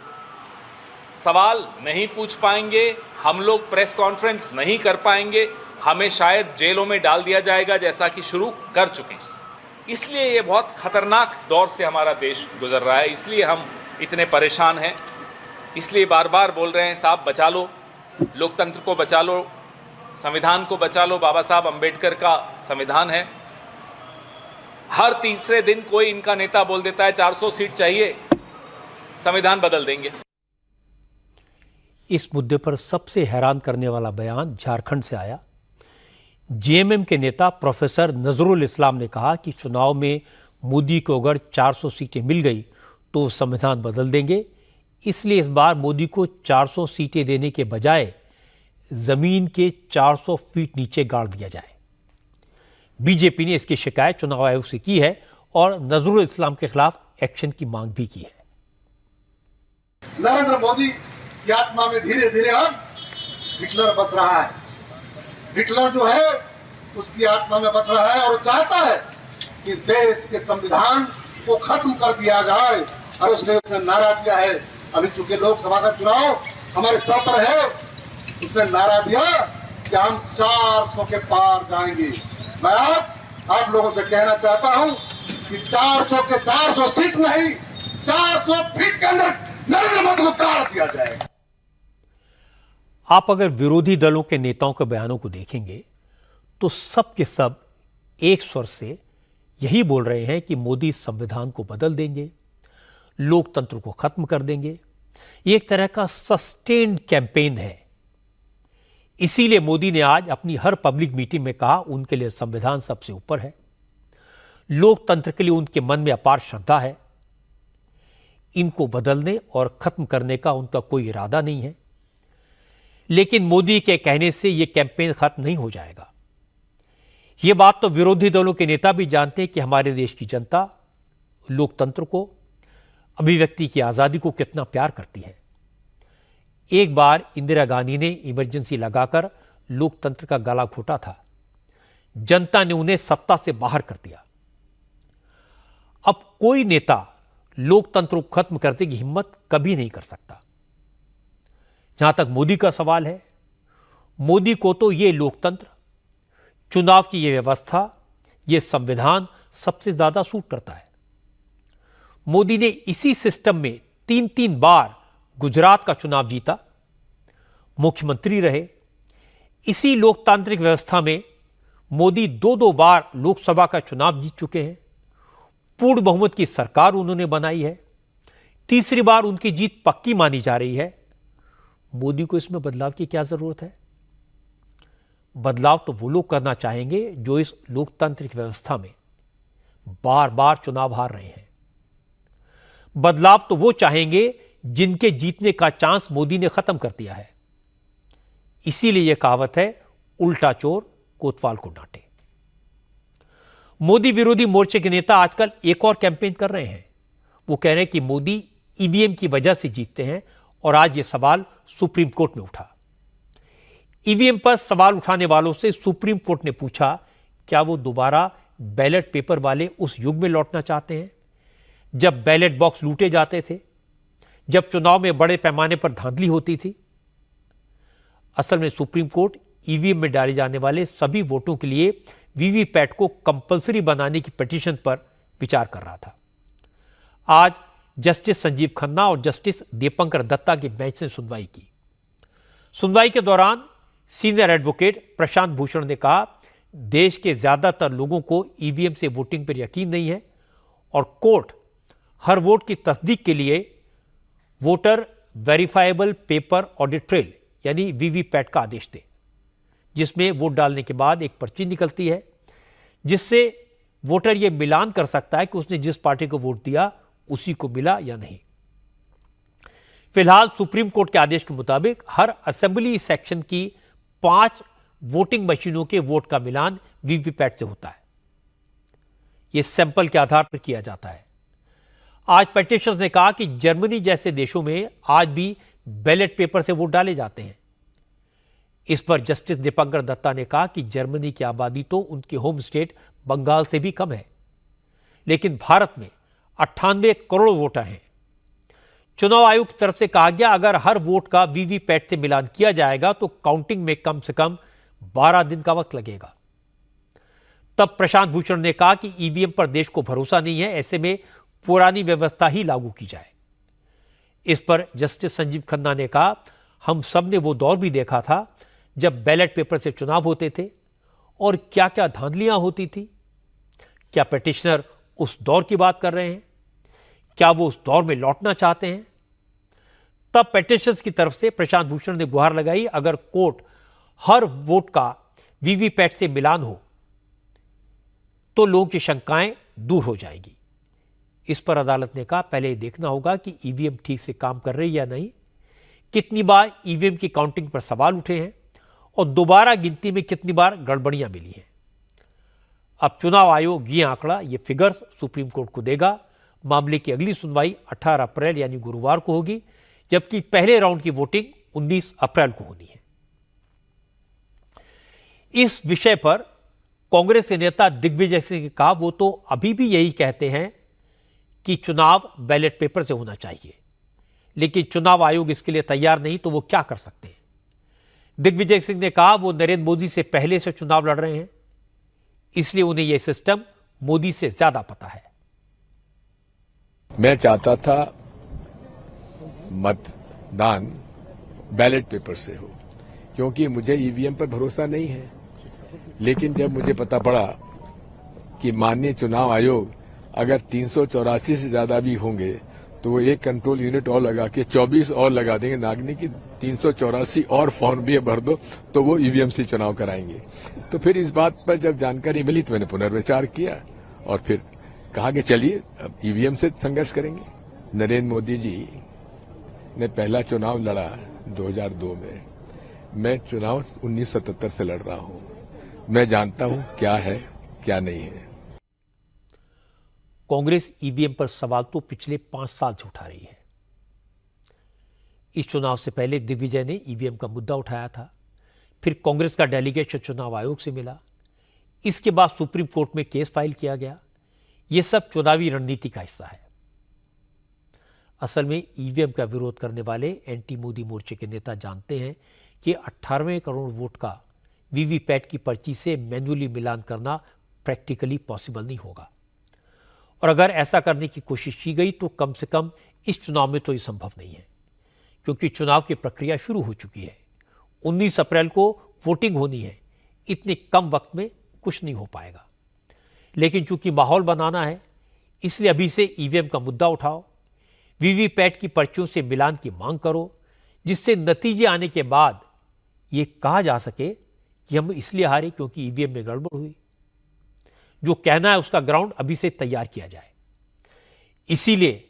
सवाल नहीं पूछ पाएंगे, हम लोग प्रेस कॉन्फ्रेंस नहीं कर पाएंगे, हमें शायद जेलों में डाल दिया जाएगा जैसा कि शुरू कर चुके हैं। इसलिए ये बहुत खतरनाक दौर से हमारा देश गुजर रहा है, इसलिए हम इतने परेशान हैं, इसलिए बार बार बोल रहे हैं, साहब बचा लो, लोकतंत्र को बचा लो, संविधान को बचा लो। बाबा साहब अंबेडकर का संविधान है। हर तीसरे दिन कोई इनका नेता बोल देता है 400 सीट चाहिए, संविधान बदल देंगे। इस मुद्दे पर सबसे हैरान करने वाला बयान झारखंड से आया। जेएमएम के नेता प्रोफेसर नजरुल इस्लाम ने कहा कि चुनाव में मोदी को अगर 400 सीटें मिल गई तो संविधान बदल देंगे, इसलिए इस बार मोदी को 400 सीटें देने के बजाय जमीन के 400 फीट नीचे गाड़ दिया जाए। बीजेपी ने इसकी शिकायत चुनाव आयोग से की है और नजरुल इस्लाम के खिलाफ एक्शन की मांग भी की है। नरेंद्र मोदी की आत्मा में धीरे धीरे अब हिटलर बस रहा है। हिटलर जो है उसकी आत्मा में बस रहा है और चाहता है कि इस देश के संविधान को खत्म कर दिया जाए। और उसने नारा दिया है, अभी चूंकि लोकसभा का चुनाव हमारे सर पर है, उसने नारा दिया कि हम 400 के पार जाएंगे। मैं आज आप लोगों से कहना चाहता हूं कि 400 के 400 सीट नहीं, 400 फीट के अंदर नरेंद्र मोदी को काट दिया जाएगा। आप अगर विरोधी दलों के नेताओं के बयानों को देखेंगे तो सब के सब एक स्वर से यही बोल रहे हैं कि मोदी संविधान को बदल देंगे, लोकतंत्र को खत्म कर देंगे। ये एक तरह का सस्टेन्ड कैंपेन है। इसीलिए मोदी ने आज अपनी हर पब्लिक मीटिंग में कहा उनके लिए संविधान सबसे ऊपर है, लोकतंत्र के लिए उनके मन में अपार श्रद्धा है, इनको बदलने और खत्म करने का उनका कोई इरादा नहीं है। लेकिन मोदी के कहने से यह कैंपेन खत्म नहीं हो जाएगा। यह बात तो विरोधी दलों के नेता भी जानते हैं कि हमारे देश की जनता लोकतंत्र को, अभिव्यक्ति की आजादी को कितना प्यार करती है। एक बार इंदिरा गांधी ने इमरजेंसी लगाकर लोकतंत्र का गला घोटा था, जनता ने उन्हें सत्ता से बाहर कर दिया। अब कोई नेता लोकतंत्र को खत्म करने की हिम्मत कभी नहीं कर सकता। जहां तक मोदी का सवाल है, मोदी को तो यह लोकतंत्र, चुनाव की यह व्यवस्था, यह संविधान सबसे ज्यादा सूट करता है। मोदी ने इसी सिस्टम में 3-3 बार गुजरात का चुनाव जीता, मुख्यमंत्री रहे। इसी लोकतांत्रिक व्यवस्था में मोदी 2-2 बार लोकसभा का चुनाव जीत चुके हैं। पूर्ण बहुमत की सरकार उन्होंने बनाई है। तीसरी बार उनकी जीत पक्की मानी जा रही है। मोदी को इसमें बदलाव की क्या जरूरत है? बदलाव तो वो लोग करना चाहेंगे जो इस लोकतांत्रिक व्यवस्था में बार बार चुनाव हार रहे हैं। बदलाव तो वो चाहेंगे जिनके जीतने का चांस मोदी ने खत्म कर दिया है। इसीलिए यह कहावत है, उल्टा चोर कोतवाल को डांटे। मोदी विरोधी मोर्चे के नेता आजकल एक और कैंपेन कर रहे हैं। वो कह रहे हैं कि मोदी ईवीएम की वजह से जीतते हैं और आज यह सवाल सुप्रीम कोर्ट में उठा। ईवीएम पर सवाल उठाने वालों से सुप्रीम कोर्ट ने पूछा, क्या वो दोबारा बैलेट पेपर वाले उस युग में लौटना चाहते हैं जब बैलेट बॉक्स लूटे जाते थे, जब चुनाव में बड़े पैमाने पर धांधली होती थी? असल में सुप्रीम कोर्ट ईवीएम में डाले जाने वाले सभी वोटों के लिए वीवीपैट को कंपलसरी बनाने की पिटीशन पर विचार कर रहा था। आज जस्टिस संजीव खन्ना और जस्टिस दीपंकर दत्ता की बेंच ने सुनवाई की। सुनवाई के दौरान सीनियर एडवोकेट प्रशांत भूषण ने कहा, देश के ज्यादातर लोगों को ईवीएम से वोटिंग पर यकीन नहीं है और कोर्ट हर वोट की तस्दीक के लिए voter verifiable paper audit trail यानी वीवीपैट का आदेश दे, जिसमें वोट डालने के बाद एक पर्ची निकलती है जिससे वोटर यह मिलान कर सकता है कि उसने जिस पार्टी को वोट दिया उसी को मिला या नहीं। फिलहाल सुप्रीम कोर्ट के आदेश के मुताबिक हर असेंबली सेक्शन की 5 वोटिंग मशीनों के वोट का मिलान वीवीपैट से होता है। यह सैंपल के आधार पर किया जाता है। आज पेटिशनर्स ने कहा कि जर्मनी जैसे देशों में आज भी बैलेट पेपर से वोट डाले जाते हैं। इस पर जस्टिस दीपंकर दत्ता ने कहा कि जर्मनी की आबादी तो उनके होम स्टेट बंगाल से भी कम है, लेकिन भारत में 98 करोड़ वोटर हैं। चुनाव आयोग की तरफ से कहा गया, अगर हर वोट का वीवीपैट से मिलान किया जाएगा तो काउंटिंग में कम से कम 12 दिन का वक्त लगेगा। तब प्रशांत भूषण ने कहा कि ईवीएम पर देश को भरोसा नहीं है, ऐसे में पुरानी व्यवस्था ही लागू की जाए। इस पर जस्टिस संजीव खन्ना ने कहा, हम सब ने वो दौर भी देखा था जब बैलेट पेपर से चुनाव होते थे और क्या क्या धांधलियां होती थी। क्या पिटिशनर उस दौर की बात कर रहे हैं? क्या वो उस दौर में लौटना चाहते हैं? तब पिटिशनर्स की तरफ से प्रशांत भूषण ने गुहार लगाई, अगर कोर्ट हर वोट का वीवीपैट से मिलान हो तो लोगों की शंकाएं दूर हो जाएगी। इस पर अदालत ने कहा, पहले यह देखना होगा कि ईवीएम ठीक से काम कर रही है या नहीं, कितनी बार ईवीएम की काउंटिंग पर सवाल उठे हैं और दोबारा गिनती में कितनी बार गड़बड़ियां मिली हैं। अब चुनाव आयोग ये आंकड़ा, ये फिगर्स सुप्रीम कोर्ट को देगा। मामले की अगली सुनवाई 18 अप्रैल यानी गुरुवार को होगी, जबकि पहले राउंड की वोटिंग 19 अप्रैल को होनी है। इस विषय पर कांग्रेस के नेता दिग्विजय सिंह ने कहा, वो तो अभी भी यही कहते हैं कि चुनाव बैलेट पेपर से होना चाहिए, लेकिन चुनाव आयोग इसके लिए तैयार नहीं तो वो क्या कर सकते हैं। दिग्विजय सिंह ने कहा, वो नरेंद्र मोदी से पहले से चुनाव लड़ रहे हैं, इसलिए उन्हें यह सिस्टम मोदी से ज्यादा पता है। मैं चाहता था मतदान बैलेट पेपर से हो, क्योंकि मुझे ईवीएम पर भरोसा नहीं है। लेकिन जब मुझे पता पड़ा कि माननीय चुनाव आयोग अगर 384 से ज्यादा भी होंगे तो वो एक कंट्रोल यूनिट और लगा के 24 और लगा देंगे, नागनी की 384 और फॉर्म भी भर दो तो वो ईवीएम से चुनाव कराएंगे। तो फिर इस बात पर जब जानकारी मिली तो मैंने पुनर्विचार किया और फिर कहा कि चलिए अब ईवीएम से संघर्ष करेंगे। नरेंद्र मोदी जी ने पहला चुनाव लड़ा 2002 में, मैं चुनाव 1977 से लड़ रहा हूं, मैं जानता हूं क्या है क्या नहीं है। कांग्रेस ईवीएम पर सवाल तो पिछले 5 साल से उठा रही है। इस चुनाव से पहले दिग्विजय ने ईवीएम का मुद्दा उठाया था, फिर कांग्रेस का डेलीगेशन चुनाव आयोग से मिला, इसके बाद सुप्रीम कोर्ट में केस फाइल किया गया। यह सब चुनावी रणनीति का हिस्सा है। असल में ईवीएम का विरोध करने वाले एंटी मोदी मोर्चे के नेता जानते हैं कि 18 करोड़ वोट का वीवीपैट की पर्ची से मैन्युअली मिलान करना प्रैक्टिकली पॉसिबल नहीं होगा, और अगर ऐसा करने की कोशिश की गई तो कम से कम इस चुनाव में तो ये संभव नहीं है, क्योंकि चुनाव की प्रक्रिया शुरू हो चुकी है। 19 अप्रैल को वोटिंग होनी है। इतने कम वक्त में कुछ नहीं हो पाएगा। लेकिन चूंकि माहौल बनाना है, इसलिए अभी से ईवीएम का मुद्दा उठाओ, वीवीपैट की पर्चियों से मिलान की मांग करो, जिससे नतीजे आने के बाद ये कहा जा सके कि हम इसलिए हारे क्योंकि ईवीएम में गड़बड़ हुई। जो कहना है उसका ग्राउंड अभी से तैयार किया जाए। इसीलिए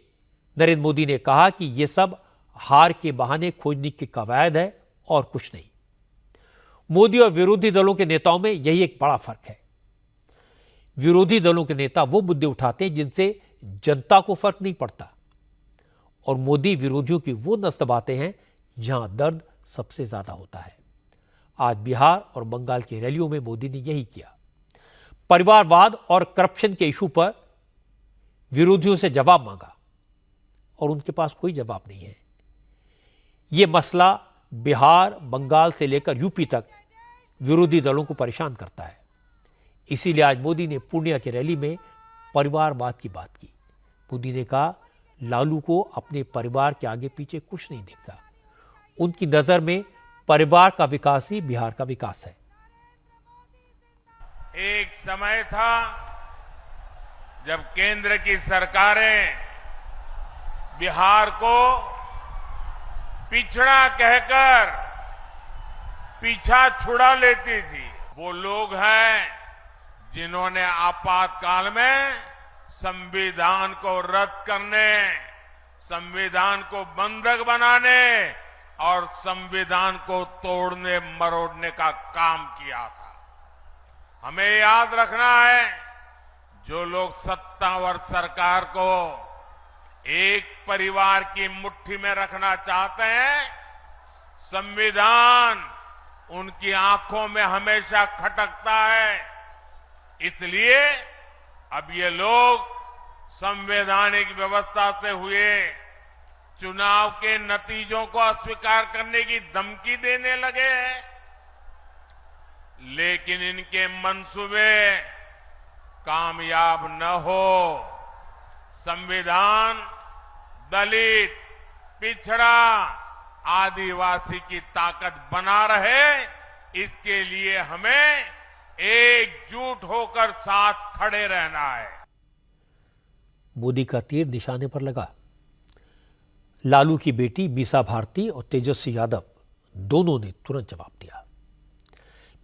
नरेंद्र मोदी ने कहा कि यह सब हार के बहाने खोजने की कवायद है और कुछ नहीं। मोदी और विरोधी दलों के नेताओं में यही एक बड़ा फर्क है। विरोधी दलों के नेता वो मुद्दे उठाते हैं जिनसे जनता को फर्क नहीं पड़ता, और मोदी विरोधियों की वो नस दबाते हैं जहां दर्द सबसे ज्यादा होता है। आज बिहार और बंगाल की रैलियों में मोदी ने यही किया। परिवारवाद और करप्शन के इशू पर विरोधियों से जवाब मांगा, और उनके पास कोई जवाब नहीं है। यह मसला बिहार, बंगाल से लेकर यूपी तक विरोधी दलों को परेशान करता है। इसीलिए आज मोदी ने पूर्णिया की रैली में परिवारवाद की बात की। मोदी ने कहा, लालू को अपने परिवार के आगे पीछे कुछ नहीं दिखता। उनकी नजर में परिवार का विकास ही बिहार का विकास है। एक समय था जब केंद्र की सरकारें बिहार को पिछड़ा कहकर पीछा छुड़ा लेती थी। वो लोग हैं जिन्होंने आपातकाल में संविधान को रद्द करने, संविधान को बंधक बनाने और संविधान को तोड़ने मरोड़ने का काम किया था। हमें याद रखना है, जो लोग सत्तावर सरकार को एक परिवार की मुट्ठी में रखना चाहते हैं, संविधान उनकी आंखों में हमेशा खटकता है। इसलिए अब ये लोग संवैधानिक व्यवस्था से हुए चुनाव के नतीजों को अस्वीकार करने की धमकी देने लगे हैं। लेकिन इनके मंसूबे कामयाब न हो। संविधान दलित, पिछड़ा, आदिवासी की ताकत बना रहे, इसके लिए हमें एकजुट होकर साथ खड़े रहना है। मोदी का तीर निशाने पर लगा। लालू की बेटी मीसा भारती और तेजस्वी यादव दोनों ने तुरंत जवाब दिया।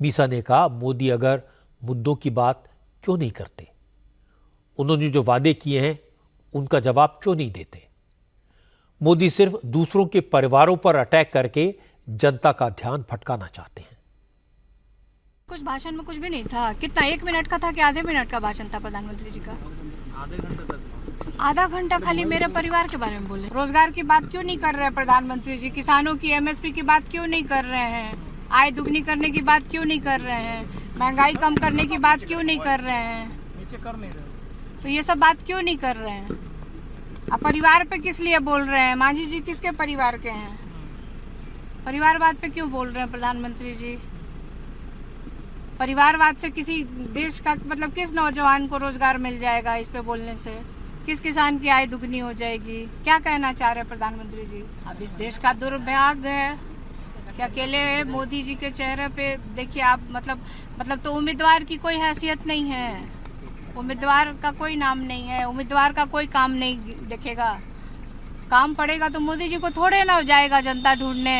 मीसा ने कहा, मोदी अगर मुद्दों की बात क्यों नहीं करते, उन्होंने जो वादे किए हैं उनका जवाब क्यों नहीं देते। मोदी सिर्फ दूसरों के परिवारों पर अटैक करके जनता का ध्यान भटकाना चाहते हैं। कुछ भाषण में कुछ भी नहीं था। कितना, 1 मिनट का था कि आधे मिनट का भाषण था प्रधानमंत्री जी का? आधा घंटा खाली मेरे परिवार के बारे में बोले। रोजगार की बात क्यों नहीं कर रहे हैं प्रधानमंत्री जी? किसानों की एमएसपी की बात क्यों नहीं कर रहे हैं? आय दुगनी करने की बात क्यों नहीं कर रहे हैं? महंगाई कम करने की बात क्यों नहीं कर रहे हैं? नीचे कर नहीं रहे तो ये सब बात क्यों नहीं कर रहे हैं? अब परिवार पे किस लिए बोल रहे हैं? मांझी जी किसके परिवार के हैं? परिवारवाद पे क्यों बोल रहे हैं प्रधानमंत्री जी? परिवारवाद से किसी देश का मतलब किस नौजवान को रोजगार मिल जाएगा इस पे बोलने से? किस किसान की आय दुगनी हो जाएगी? क्या कहना चाह रहे हैं प्रधानमंत्री जी? अब इस देश का दुर्भाग्य है कि अकेले मोदी जी के चेहरे पे देखिए आप, मतलब तो उम्मीदवार की कोई हैसियत नहीं है, उम्मीदवार का कोई नाम नहीं है, उम्मीदवार का कोई काम नहीं देखेगा। काम पड़ेगा तो मोदी जी को थोड़े ना जाएगा जनता ढूंढने।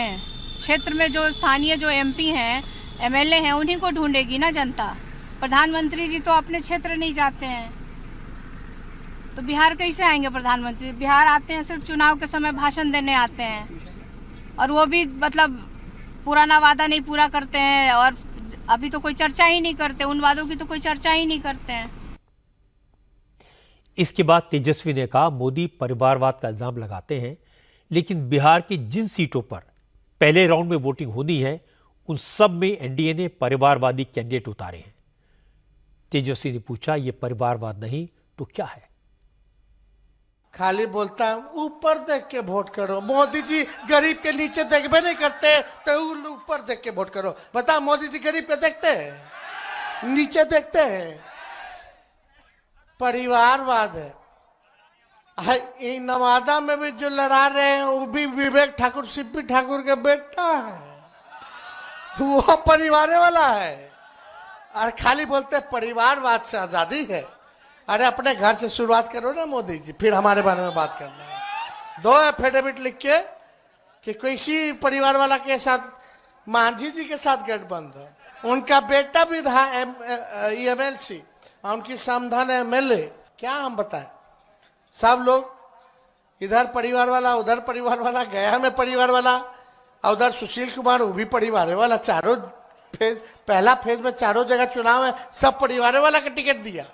क्षेत्र में जो स्थानीय जो एमपी हैं, एमएलए हैं, उन्हीं को ढूंढेगी ना जनता। प्रधानमंत्री जी तो अपने क्षेत्र नहीं जाते हैं, तो बिहार कैसे आएंगे प्रधानमंत्री? बिहार आते हैं सिर्फ चुनाव के समय भाषण देने आते हैं, और वो भी मतलब पुराना वादा नहीं पूरा करते हैं, और अभी तो कोई चर्चा ही नहीं करते, उन वादों की तो कोई चर्चा ही नहीं करते हैं। इसके बाद तेजस्वी ने कहा, मोदी परिवारवाद का इल्जाम लगाते हैं, लेकिन बिहार की जिन सीटों पर पहले राउंड में वोटिंग होनी है उन सब में एनडीए ने परिवारवादी कैंडिडेट उतारे हैं। तेजस्वी ने पूछा, ये परिवारवाद नहीं तो क्या है? खाली बोलता है ऊपर देख के वोट करो, मोदी जी गरीब के नीचे देखबे नहीं करते तो ऊपर देख के वोट करो। बता, मोदी जी गरीब पे देखते हैं? नीचे देखते हैं? परिवारवाद है। नवादा में भी जो लड़ा रहे हैं वो भी विवेक ठाकुर, सीपी ठाकुर के बेटा है, वो परिवार वाला है। और खाली बोलते परिवारवाद से आजादी है। अरे अपने घर से शुरुआत करो ना मोदी जी, फिर हमारे बारे में बात करना है। 2 एफिडेविट लिख के कि किसी परिवार वाला के साथ मांझी जी के साथ गठबंधन है, उनका बेटा भी था एमएलसी, उनकी समधन एमएलए, क्या हम बताएं? सब लोग इधर परिवार वाला, उधर परिवार वाला, गया में परिवार वाला, और उधर सुशील कुमार वो भी परिवार वाला। चारों फेज, पहला फेज में चारों जगह चुनाव है, सब परिवार वाला का टिकट दिया।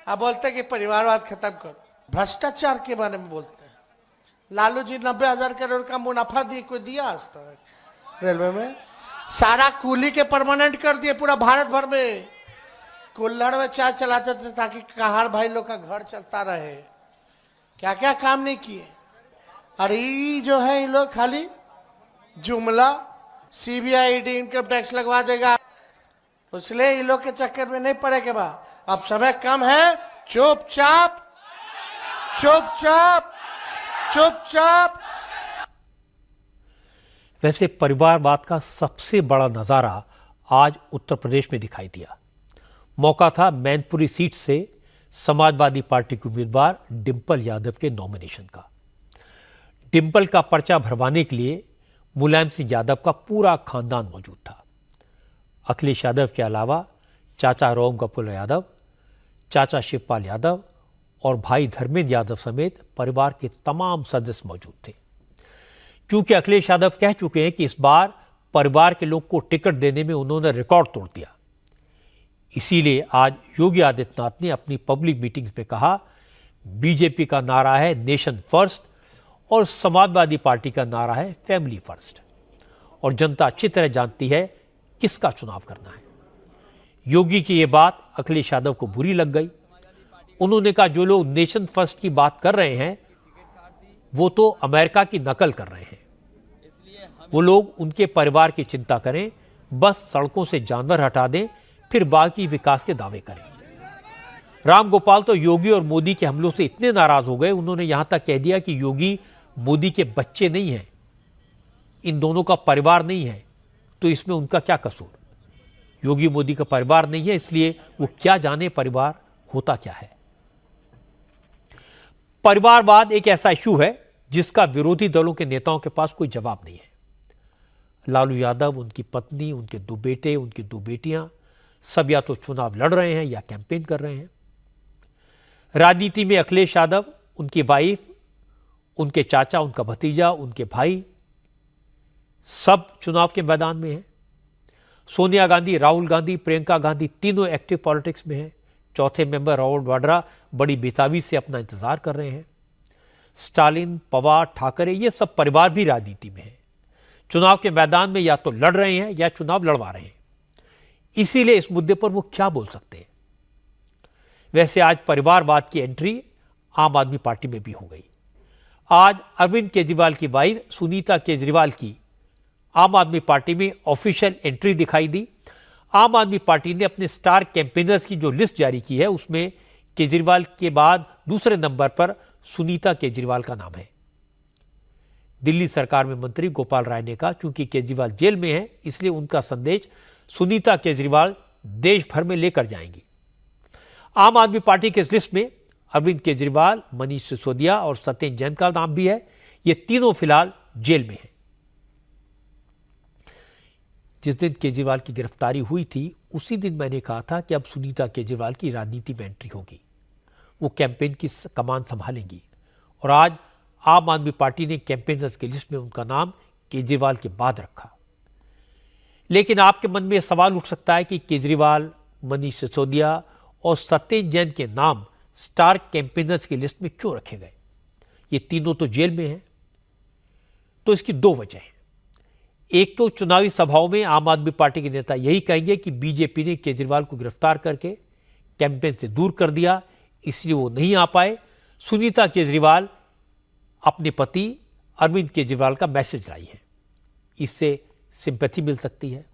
अब बोलते कि परिवारवाद खत्म करो। भ्रष्टाचार के बारे में बोलते हैं। लालू जी 90,000 करोड़ का मुनाफा दिए, कोई दिया आज तक रेलवे में? सारा कूली के परमानेंट कर दिए पूरा भारत भर में। कुल्हड़ में चाय चलाते थे ताकि कहाड़ भाई लोग का घर चलता रहे। क्या क्या काम नहीं किए। अरे जो है ये लोग खाली जुमला, सीबीआई ईडी इनकम टैक्स लगवा देगा, इसलिए ये लोग के चक्कर में नहीं पड़े के बाद। अब समय कम है, चुपचाप चुपचाप चुपचाप। वैसे परिवारवाद का सबसे बड़ा नजारा आज उत्तर प्रदेश में दिखाई दिया। मौका था मैनपुरी सीट से समाजवादी पार्टी के उम्मीदवार डिंपल यादव के नॉमिनेशन का। डिंपल का पर्चा भरवाने के लिए मुलायम सिंह यादव का पूरा खानदान मौजूद था। अखिलेश यादव के अलावा चाचा राम गोपाल यादव, चाचा शिवपाल यादव और भाई धर्मेंद्र यादव समेत परिवार के तमाम सदस्य मौजूद थे। क्योंकि अखिलेश यादव कह चुके हैं कि इस बार परिवार के लोग को टिकट देने में उन्होंने रिकॉर्ड तोड़ दिया, इसीलिए आज योगी आदित्यनाथ ने अपनी पब्लिक मीटिंग्स में कहा, बीजेपी का नारा है नेशन फर्स्ट और समाजवादी पार्टी का नारा है फैमिली फर्स्ट, और जनता अच्छी तरह जानती है किसका चुनाव करना है। योगी की यह बात अखिलेश यादव को बुरी लग गई। उन्होंने कहा, जो लोग नेशन फर्स्ट की बात कर रहे हैं वो तो अमेरिका की नकल कर रहे हैं। वो लोग उनके परिवार की चिंता करें, बस सड़कों से जानवर हटा दें, फिर बाकी विकास के दावे करें। राम गोपाल तो योगी और मोदी के हमलों से इतने नाराज हो गए, उन्होंने यहां तक कह दिया कि योगी मोदी के बच्चे नहीं हैं, इन दोनों का परिवार नहीं है, तो इसमें उनका क्या कसूर? योगी मोदी का परिवार नहीं है, इसलिए वो क्या जाने परिवार होता क्या है। परिवारवाद एक ऐसा इशू है जिसका विरोधी दलों के नेताओं के पास कोई जवाब नहीं है। लालू यादव, उनकी पत्नी, उनके 2 बेटे, उनकी 2 बेटियां सब या तो चुनाव लड़ रहे हैं या कैंपेन कर रहे हैं। राजनीति में अखिलेश यादव, उनकी वाइफ, उनके चाचा, उनका भतीजा, उनके भाई सब चुनाव के मैदान में हैं। सोनिया गांधी, राहुल गांधी, प्रियंका गांधी तीनों एक्टिव पॉलिटिक्स में हैं। चौथे मेंबर राहुल वाड्रा बड़ी बेताबी से अपना इंतजार कर रहे हैं। स्टालिन, पवार, ठाकरे ये सब परिवार भी राजनीति में है। चुनाव के मैदान में या तो लड़ रहे हैं या चुनाव लड़वा रहे हैं। इसीलिए इस मुद्दे पर वो क्या बोल सकते हैं। वैसे आज परिवारवाद की एंट्री आम आदमी पार्टी में भी हो गई। आज अरविंद केजरीवाल की वाइफ सुनीता केजरीवाल की आम आदमी पार्टी में ऑफिशियल एंट्री दिखाई दी। आम आदमी पार्टी ने अपने स्टार कैंपेनर्स की जो लिस्ट जारी की है उसमें केजरीवाल के बाद दूसरे नंबर पर सुनीता केजरीवाल का नाम है। दिल्ली सरकार में मंत्री गोपाल राय ने कहा, चूंकि केजरीवाल जेल में है इसलिए उनका संदेश सुनीता केजरीवाल देश भर में लेकर जाएंगी। आम आदमी पार्टी के इस लिस्ट में अरविंद केजरीवाल, मनीष सिसोदिया और सत्येंद्र जैन का नाम भी है। ये तीनों फिलहाल जेल में हैं। जिस दिन केजरीवाल की गिरफ्तारी हुई थी उसी दिन मैंने कहा था कि अब सुनीता केजरीवाल की राजनीति में एंट्री होगी, वो कैंपेन की कमान संभालेंगी। और आज आम आदमी पार्टी ने कैंपेनर्स की लिस्ट में उनका नाम केजरीवाल के बाद रखा। लेकिन आपके मन में यह सवाल उठ सकता है कि केजरीवाल, मनीष सिसोदिया और सत्येंद्र जैन के नाम स्टार कैंपेनर्स की लिस्ट में क्यों रखे गए? ये तीनों तो जेल में हैं। तो इसकी दो वजह हैं। एक तो चुनावी सभाओं में आम आदमी पार्टी के नेता यही कहेंगे कि बीजेपी ने केजरीवाल को गिरफ्तार करके कैंपेन से दूर कर दिया, इसलिए वो नहीं आ पाए। सुनीता केजरीवाल अपने पति अरविंद केजरीवाल का मैसेज लाई है, इससे सिंपैथी मिल सकती है।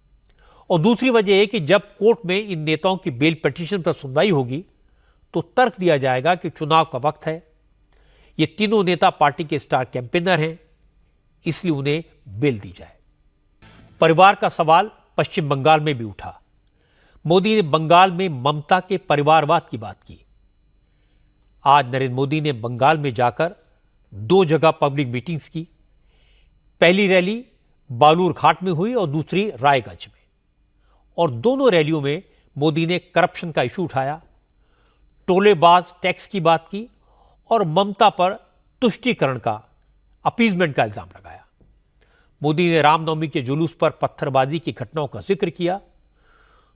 और दूसरी वजह है कि जब कोर्ट में इन नेताओं की बेल पिटीशन पर सुनवाई होगी तो तर्क दिया जाएगा कि चुनाव का वक्त है, ये तीनों नेता पार्टी के स्टार कैंपेनर हैं, इसलिए उन्हें बेल दी जाए। परिवार का सवाल पश्चिम बंगाल में भी उठा। मोदी ने बंगाल में ममता के परिवारवाद की बात की। आज नरेंद्र मोदी ने बंगाल में जाकर 2 जगह पब्लिक मीटिंग्स की। पहली रैली बालूर घाट में हुई और दूसरी रायगंज में। और दोनों रैलियों में मोदी ने करप्शन का इशू उठाया, टोलेबाज टैक्स की बात की और ममता पर तुष्टीकरण का, अपीजमेंट का इल्जाम लगाया। मोदी ने रामनवमी के जुलूस पर पत्थरबाजी की घटनाओं का जिक्र किया।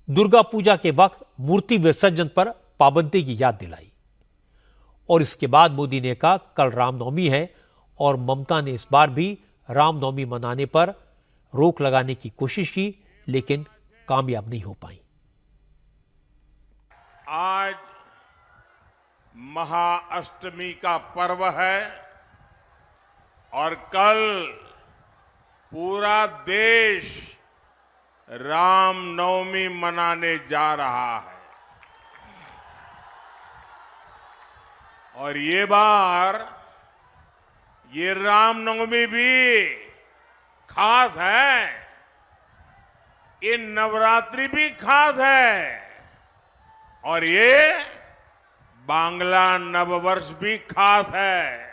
दुर्गा पूजा के वक्त मूर्ति विसर्जन पर पाबंदी की याद दिलाई। और इसके बाद मोदी ने कहा, कल रामनवमी है और ममता ने इस बार भी रामनवमी मनाने पर रोक लगाने की कोशिश की, लेकिन कामयाब नहीं हो पाई। आज महाअष्टमी का पर्व है और कल पूरा देश रामनवमी मनाने जा रहा है। और ये बार ये रामनवमी भी खास है, ये नवरात्रि भी खास है और ये बांग्ला नववर्ष भी खास है।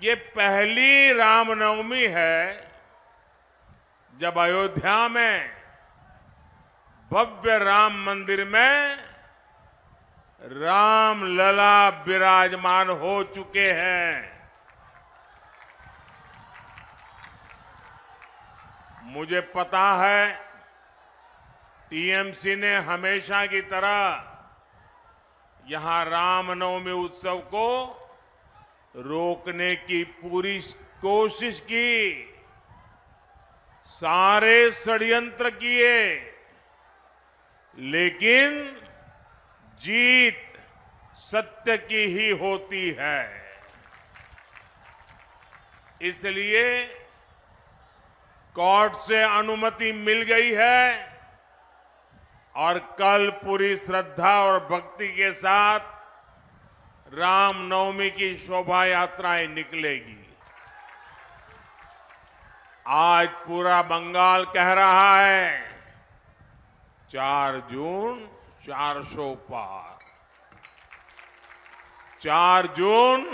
ये पहली रामनवमी है जब अयोध्या में भव्य राम मंदिर में राम लला विराजमान हो चुके हैं। मुझे पता है टीएमसी ने हमेशा की तरह यहां रामनवमी उत्सव को रोकने की पूरी कोशिश की, सारे षड्यंत्र किए, लेकिन जीत सत्य की ही होती है। इसलिए कोर्ट से अनुमति मिल गई है और कल पूरी श्रद्धा और भक्ति के साथ रामनवमी की शोभा यात्राएं निकलेगी। आज पूरा बंगाल कह रहा है 4 जून 400 पार, 4 जून।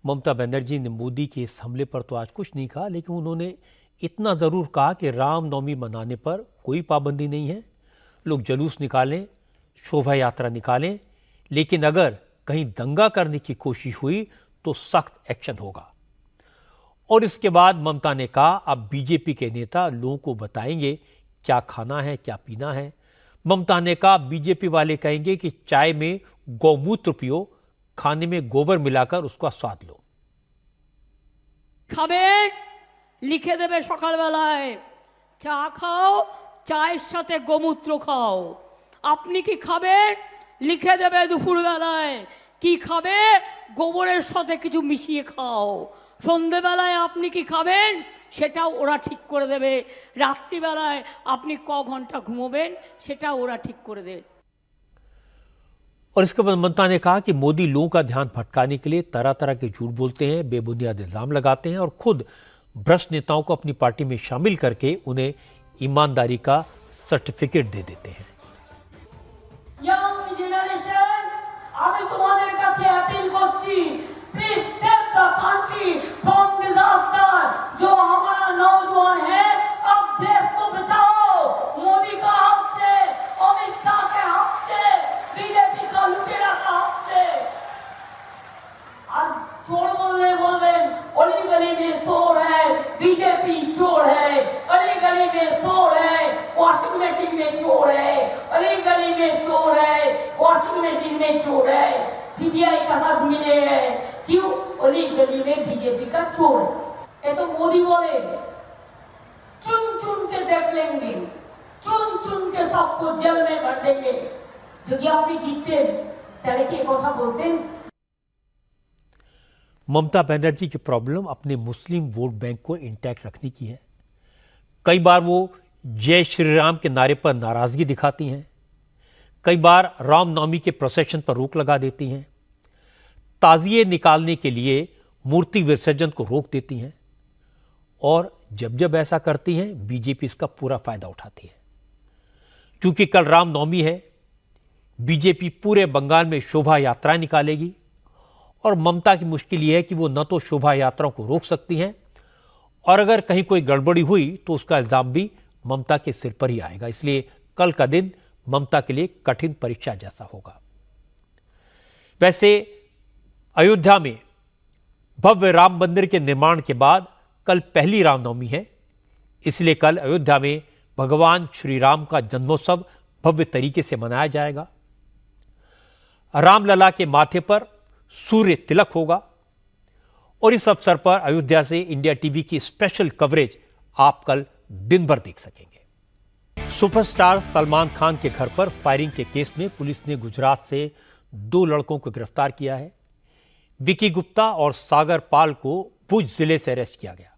ममता बनर्जी ने मोदी के इस हमले पर तो आज कुछ नहीं कहा, लेकिन उन्होंने इतना जरूर कहा कि रामनवमी मनाने पर कोई पाबंदी नहीं है, लोग जुलूस निकालें, शोभा यात्रा निकालें, लेकिन अगर कहीं दंगा करने की कोशिश हुई तो सख्त एक्शन होगा। और इसके बाद ममता ने कहा, अब बीजेपी के नेता लोगों को बताएंगे क्या खाना है, क्या पीना है। ममता ने कहा, बीजेपी वाले कहेंगे कि चाय में गौमूत्र पियो, खाने में गोबर मिलाकर उसका स्वाद लो। খাবেন লিখে দেবে সকালবেলায়, চা খাও, চায়ের সাথে গোমূত্র খাও। আপনি কি খাবেন লিখে দেবে দুপুরবেলায়, কি খাবে গোবরের সাথে কিছু মিশিয়ে খাও। সন্ধ্যেবেলায় আপনি কি খাবেন সেটাও ওরা ঠিক করে দেবে। রাত্রিবেলায় আপনি ক ঘন্টা ঘুমোবেন সেটাও ওরা ঠিক করে দেবে। और इसके बाद ममता ने कहा कि मोदी लोगों का ध्यान भटकाने के लिए तरह तरह के झूठ बोलते हैं, बेबुनियाद इल्जाम लगाते हैं और खुद भ्रष्ट नेताओं को अपनी पार्टी में शामिल करके उन्हें ईमानदारी का सर्टिफिकेट दे देते हैं। আমি তোমাদের কাছে অ্যাপিল করছি, please save the country from disaster. जो हमारा नौजवान है, अब देश को बचाओ मोदी का हाथ से, अमित शाह के हाथ से, बीजेपी का लुटेरा का हाथ से। और चोर बोलने बोलें, अली गली में शोर है, बीजेपी चोर है, अली गली में शोर है, वॉशिंग मशीन में चोर है, अली गली में शोर है, वॉशिंग मशीन में चोर है, सीबीआई का साथ मिले हैं, क्यों? अली गली में बीजेपी का चोर है। ये तो मोदी बोले चुन चुन के देख लेंगे, चुन चुन के सबको जेल में भर देंगे। যদি আপনি জিততেন তাহলে কি কথা বলতেন? ममता बनर्जी की प्रॉब्लम अपने मुस्लिम वोट बैंक को इंटैक्ट रखने की है। कई बार वो जय श्री राम के नारे पर नाराजगी दिखाती हैं, कई बार रामनवमी के प्रोसेशन पर रोक लगा देती हैं, ताजिए निकालने के लिए मूर्ति विसर्जन को रोक देती हैं और जब जब ऐसा करती हैं बीजेपी इसका पूरा फायदा उठाती है। क्योंकि कल रामनवमी है, बीजेपी पूरे बंगाल में शोभा यात्राएं निकालेगी और ममता की मुश्किल यह है कि वो न तो शोभा यात्राओं को रोक सकती हैं और अगर कहीं कोई गड़बड़ी हुई तो उसका इल्जाम भी ममता के सिर पर ही आएगा। इसलिए कल का दिन ममता के लिए कठिन परीक्षा जैसा होगा। वैसे अयोध्या में भव्य राम मंदिर के निर्माण के बाद कल पहली रामनवमी है, इसलिए कल अयोध्या में भगवान श्री राम का जन्मोत्सव भव्य तरीके से मनाया जाएगा। रामलला के माथे पर सूर्य तिलक होगा और इस अवसर पर अयोध्या से इंडिया टीवी की स्पेशल कवरेज आप कल दिन भर देख सकेंगे। सुपरस्टार सलमान खान के घर पर फायरिंग के केस में पुलिस ने गुजरात से 2 लड़कों को गिरफ्तार किया है। विकी गुप्ता और सागर पाल को भुज जिले से अरेस्ट किया गया।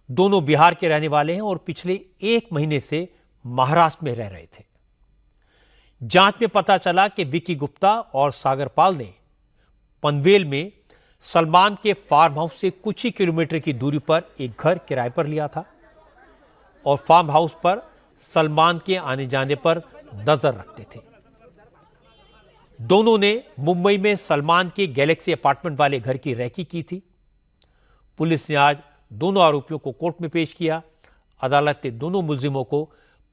दोनों बिहार के रहने वाले हैं और पिछले 1 महीने से महाराष्ट्र में रह रहे थे। जांच में पता चला कि विकी गुप्ता और सागर पाल ने पनवेल में सलमान के फार्म हाउस से कुछ ही किलोमीटर की दूरी पर एक घर किराए पर लिया था और फार्म हाउस पर सलमान के आने जाने पर नजर रखते थे। दोनों ने मुंबई में सलमान के गैलेक्सी अपार्टमेंट वाले घर की रैकी की थी। पुलिस ने आज दोनों आरोपियों को कोर्ट में पेश किया। अदालत ने दोनों मुलजिमों को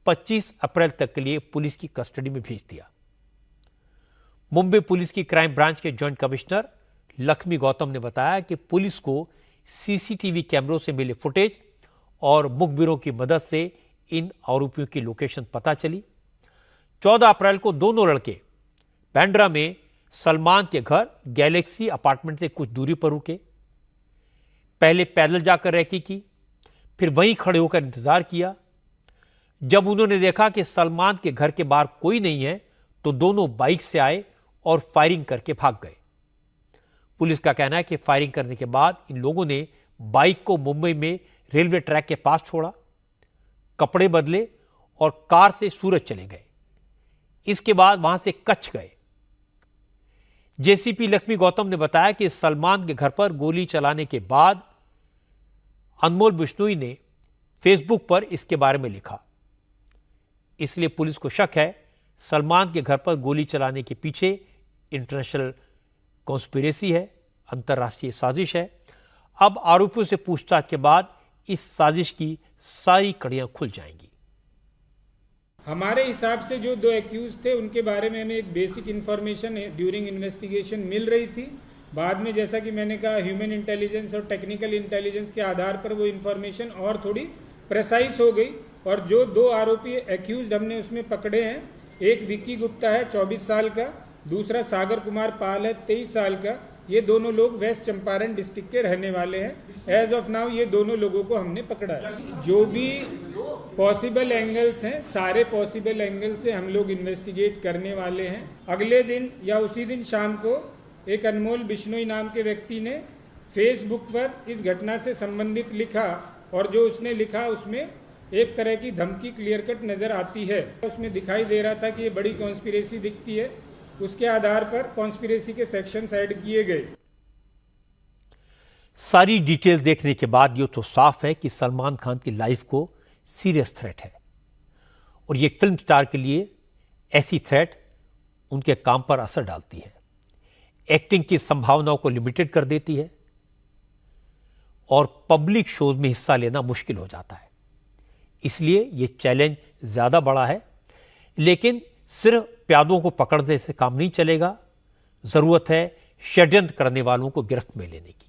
25 अप्रैल तक के लिए पुलिस की कस्टडी में भेज दिया। मुंबई पुलिस की क्राइम ब्रांच के जॉइंट कमिश्नर लक्ष्मी गौतम ने बताया कि पुलिस को सीसीटीवी कैमरों से मिले फुटेज और मुखबिरों की मदद से इन आरोपियों की लोकेशन पता चली। 14 अप्रैल को दोनों लड़के बांद्रा में सलमान के घर गैलेक्सी अपार्टमेंट से कुछ दूरी पर रुके। पहले पैदल जाकर रैकी की, फिर वहीं खड़े होकर इंतजार किया। जब उन्होंने देखा कि सलमान के घर के बाहर कोई नहीं है तो दोनों बाइक से आए और फायरिंग करके भाग गए। पुलिस का कहना है कि फायरिंग करने के बाद इन लोगों ने बाइक को मुंबई में रेलवे ट्रैक के पास छोड़ा, कपड़े बदले और कार से सूरत चले गए। इसके बाद वहां से कच्छ गए। जेसीपी लक्ष्मी गौतम ने बताया कि सलमान के घर पर गोली चलाने के बाद अनमोल बिश्नोई ने फेसबुक पर इसके बारे में लिखा। इसलिए पुलिस को शक है सलमान के घर पर गोली चलाने के पीछे इंटरनेशनल कॉन्स्पिरेसी है, अंतर्राष्ट्रीय साजिश है। अब आरोपियों से पूछताछ के बाद इस साजिश की सारी कड़ियां खुल जाएंगी। हमारे हिसाब से जो 2 एक्यूज थे उनके बारे में हमें एक बेसिक इन्फॉर्मेशन ड्यूरिंग इन्वेस्टिगेशन मिल रही थी। बाद में जैसा कि मैंने कहा ह्यूमन इंटेलिजेंस और टेक्निकल इंटेलिजेंस के आधार पर वो इन्फॉर्मेशन और थोड़ी प्रेसाइज हो गई और जो 2 आरोपी एक्यूज हमने उसमें पकड़े हैं, एक विक्की गुप्ता है 24 साल का, दूसरा सागर कुमार पाल है 23 साल का। ये दोनों लोग वेस्ट चंपारण डिस्ट्रिक्ट के रहने वाले हैं। एज ऑफ नाउ ये दोनों लोगों को हमने पकड़ा है। जो भी पॉसिबल एंगल्स हैं, सारे पॉसिबल एंगल से हम लोग इन्वेस्टिगेट करने वाले हैं। अगले दिन या उसी दिन शाम को एक अनमोल बिश्नोई नाम के व्यक्ति ने फेसबुक पर इस घटना से संबंधित लिखा और जो उसने लिखा उसमें एक तरह की धमकी क्लियर कट नजर आती है। उसमें दिखाई दे रहा था कि ये बड़ी कॉन्स्पिरेसी दिखती है उसके आधार पर कॉन्स्पिरेसी के सेक्शंस ऐड किए गए। सारी डिटेल देखने के बाद ये तो साफ है कि सलमान खान की लाइफ को सीरियस थ्रेट है और ये फिल्म स्टार के लिए ऐसी थ्रेट उनके काम पर असर डालती है, एक्टिंग की संभावनाओं को लिमिटेड कर देती है और पब्लिक शोज में हिस्सा लेना मुश्किल हो जाता है। इसलिए ये चैलेंज ज्यादा बड़ा है, लेकिन सिर्फ प्यादों को पकड़ने से काम नहीं चलेगा। जरूरत है षड्यंत्र करने वालों को गिरफ्त में लेने की।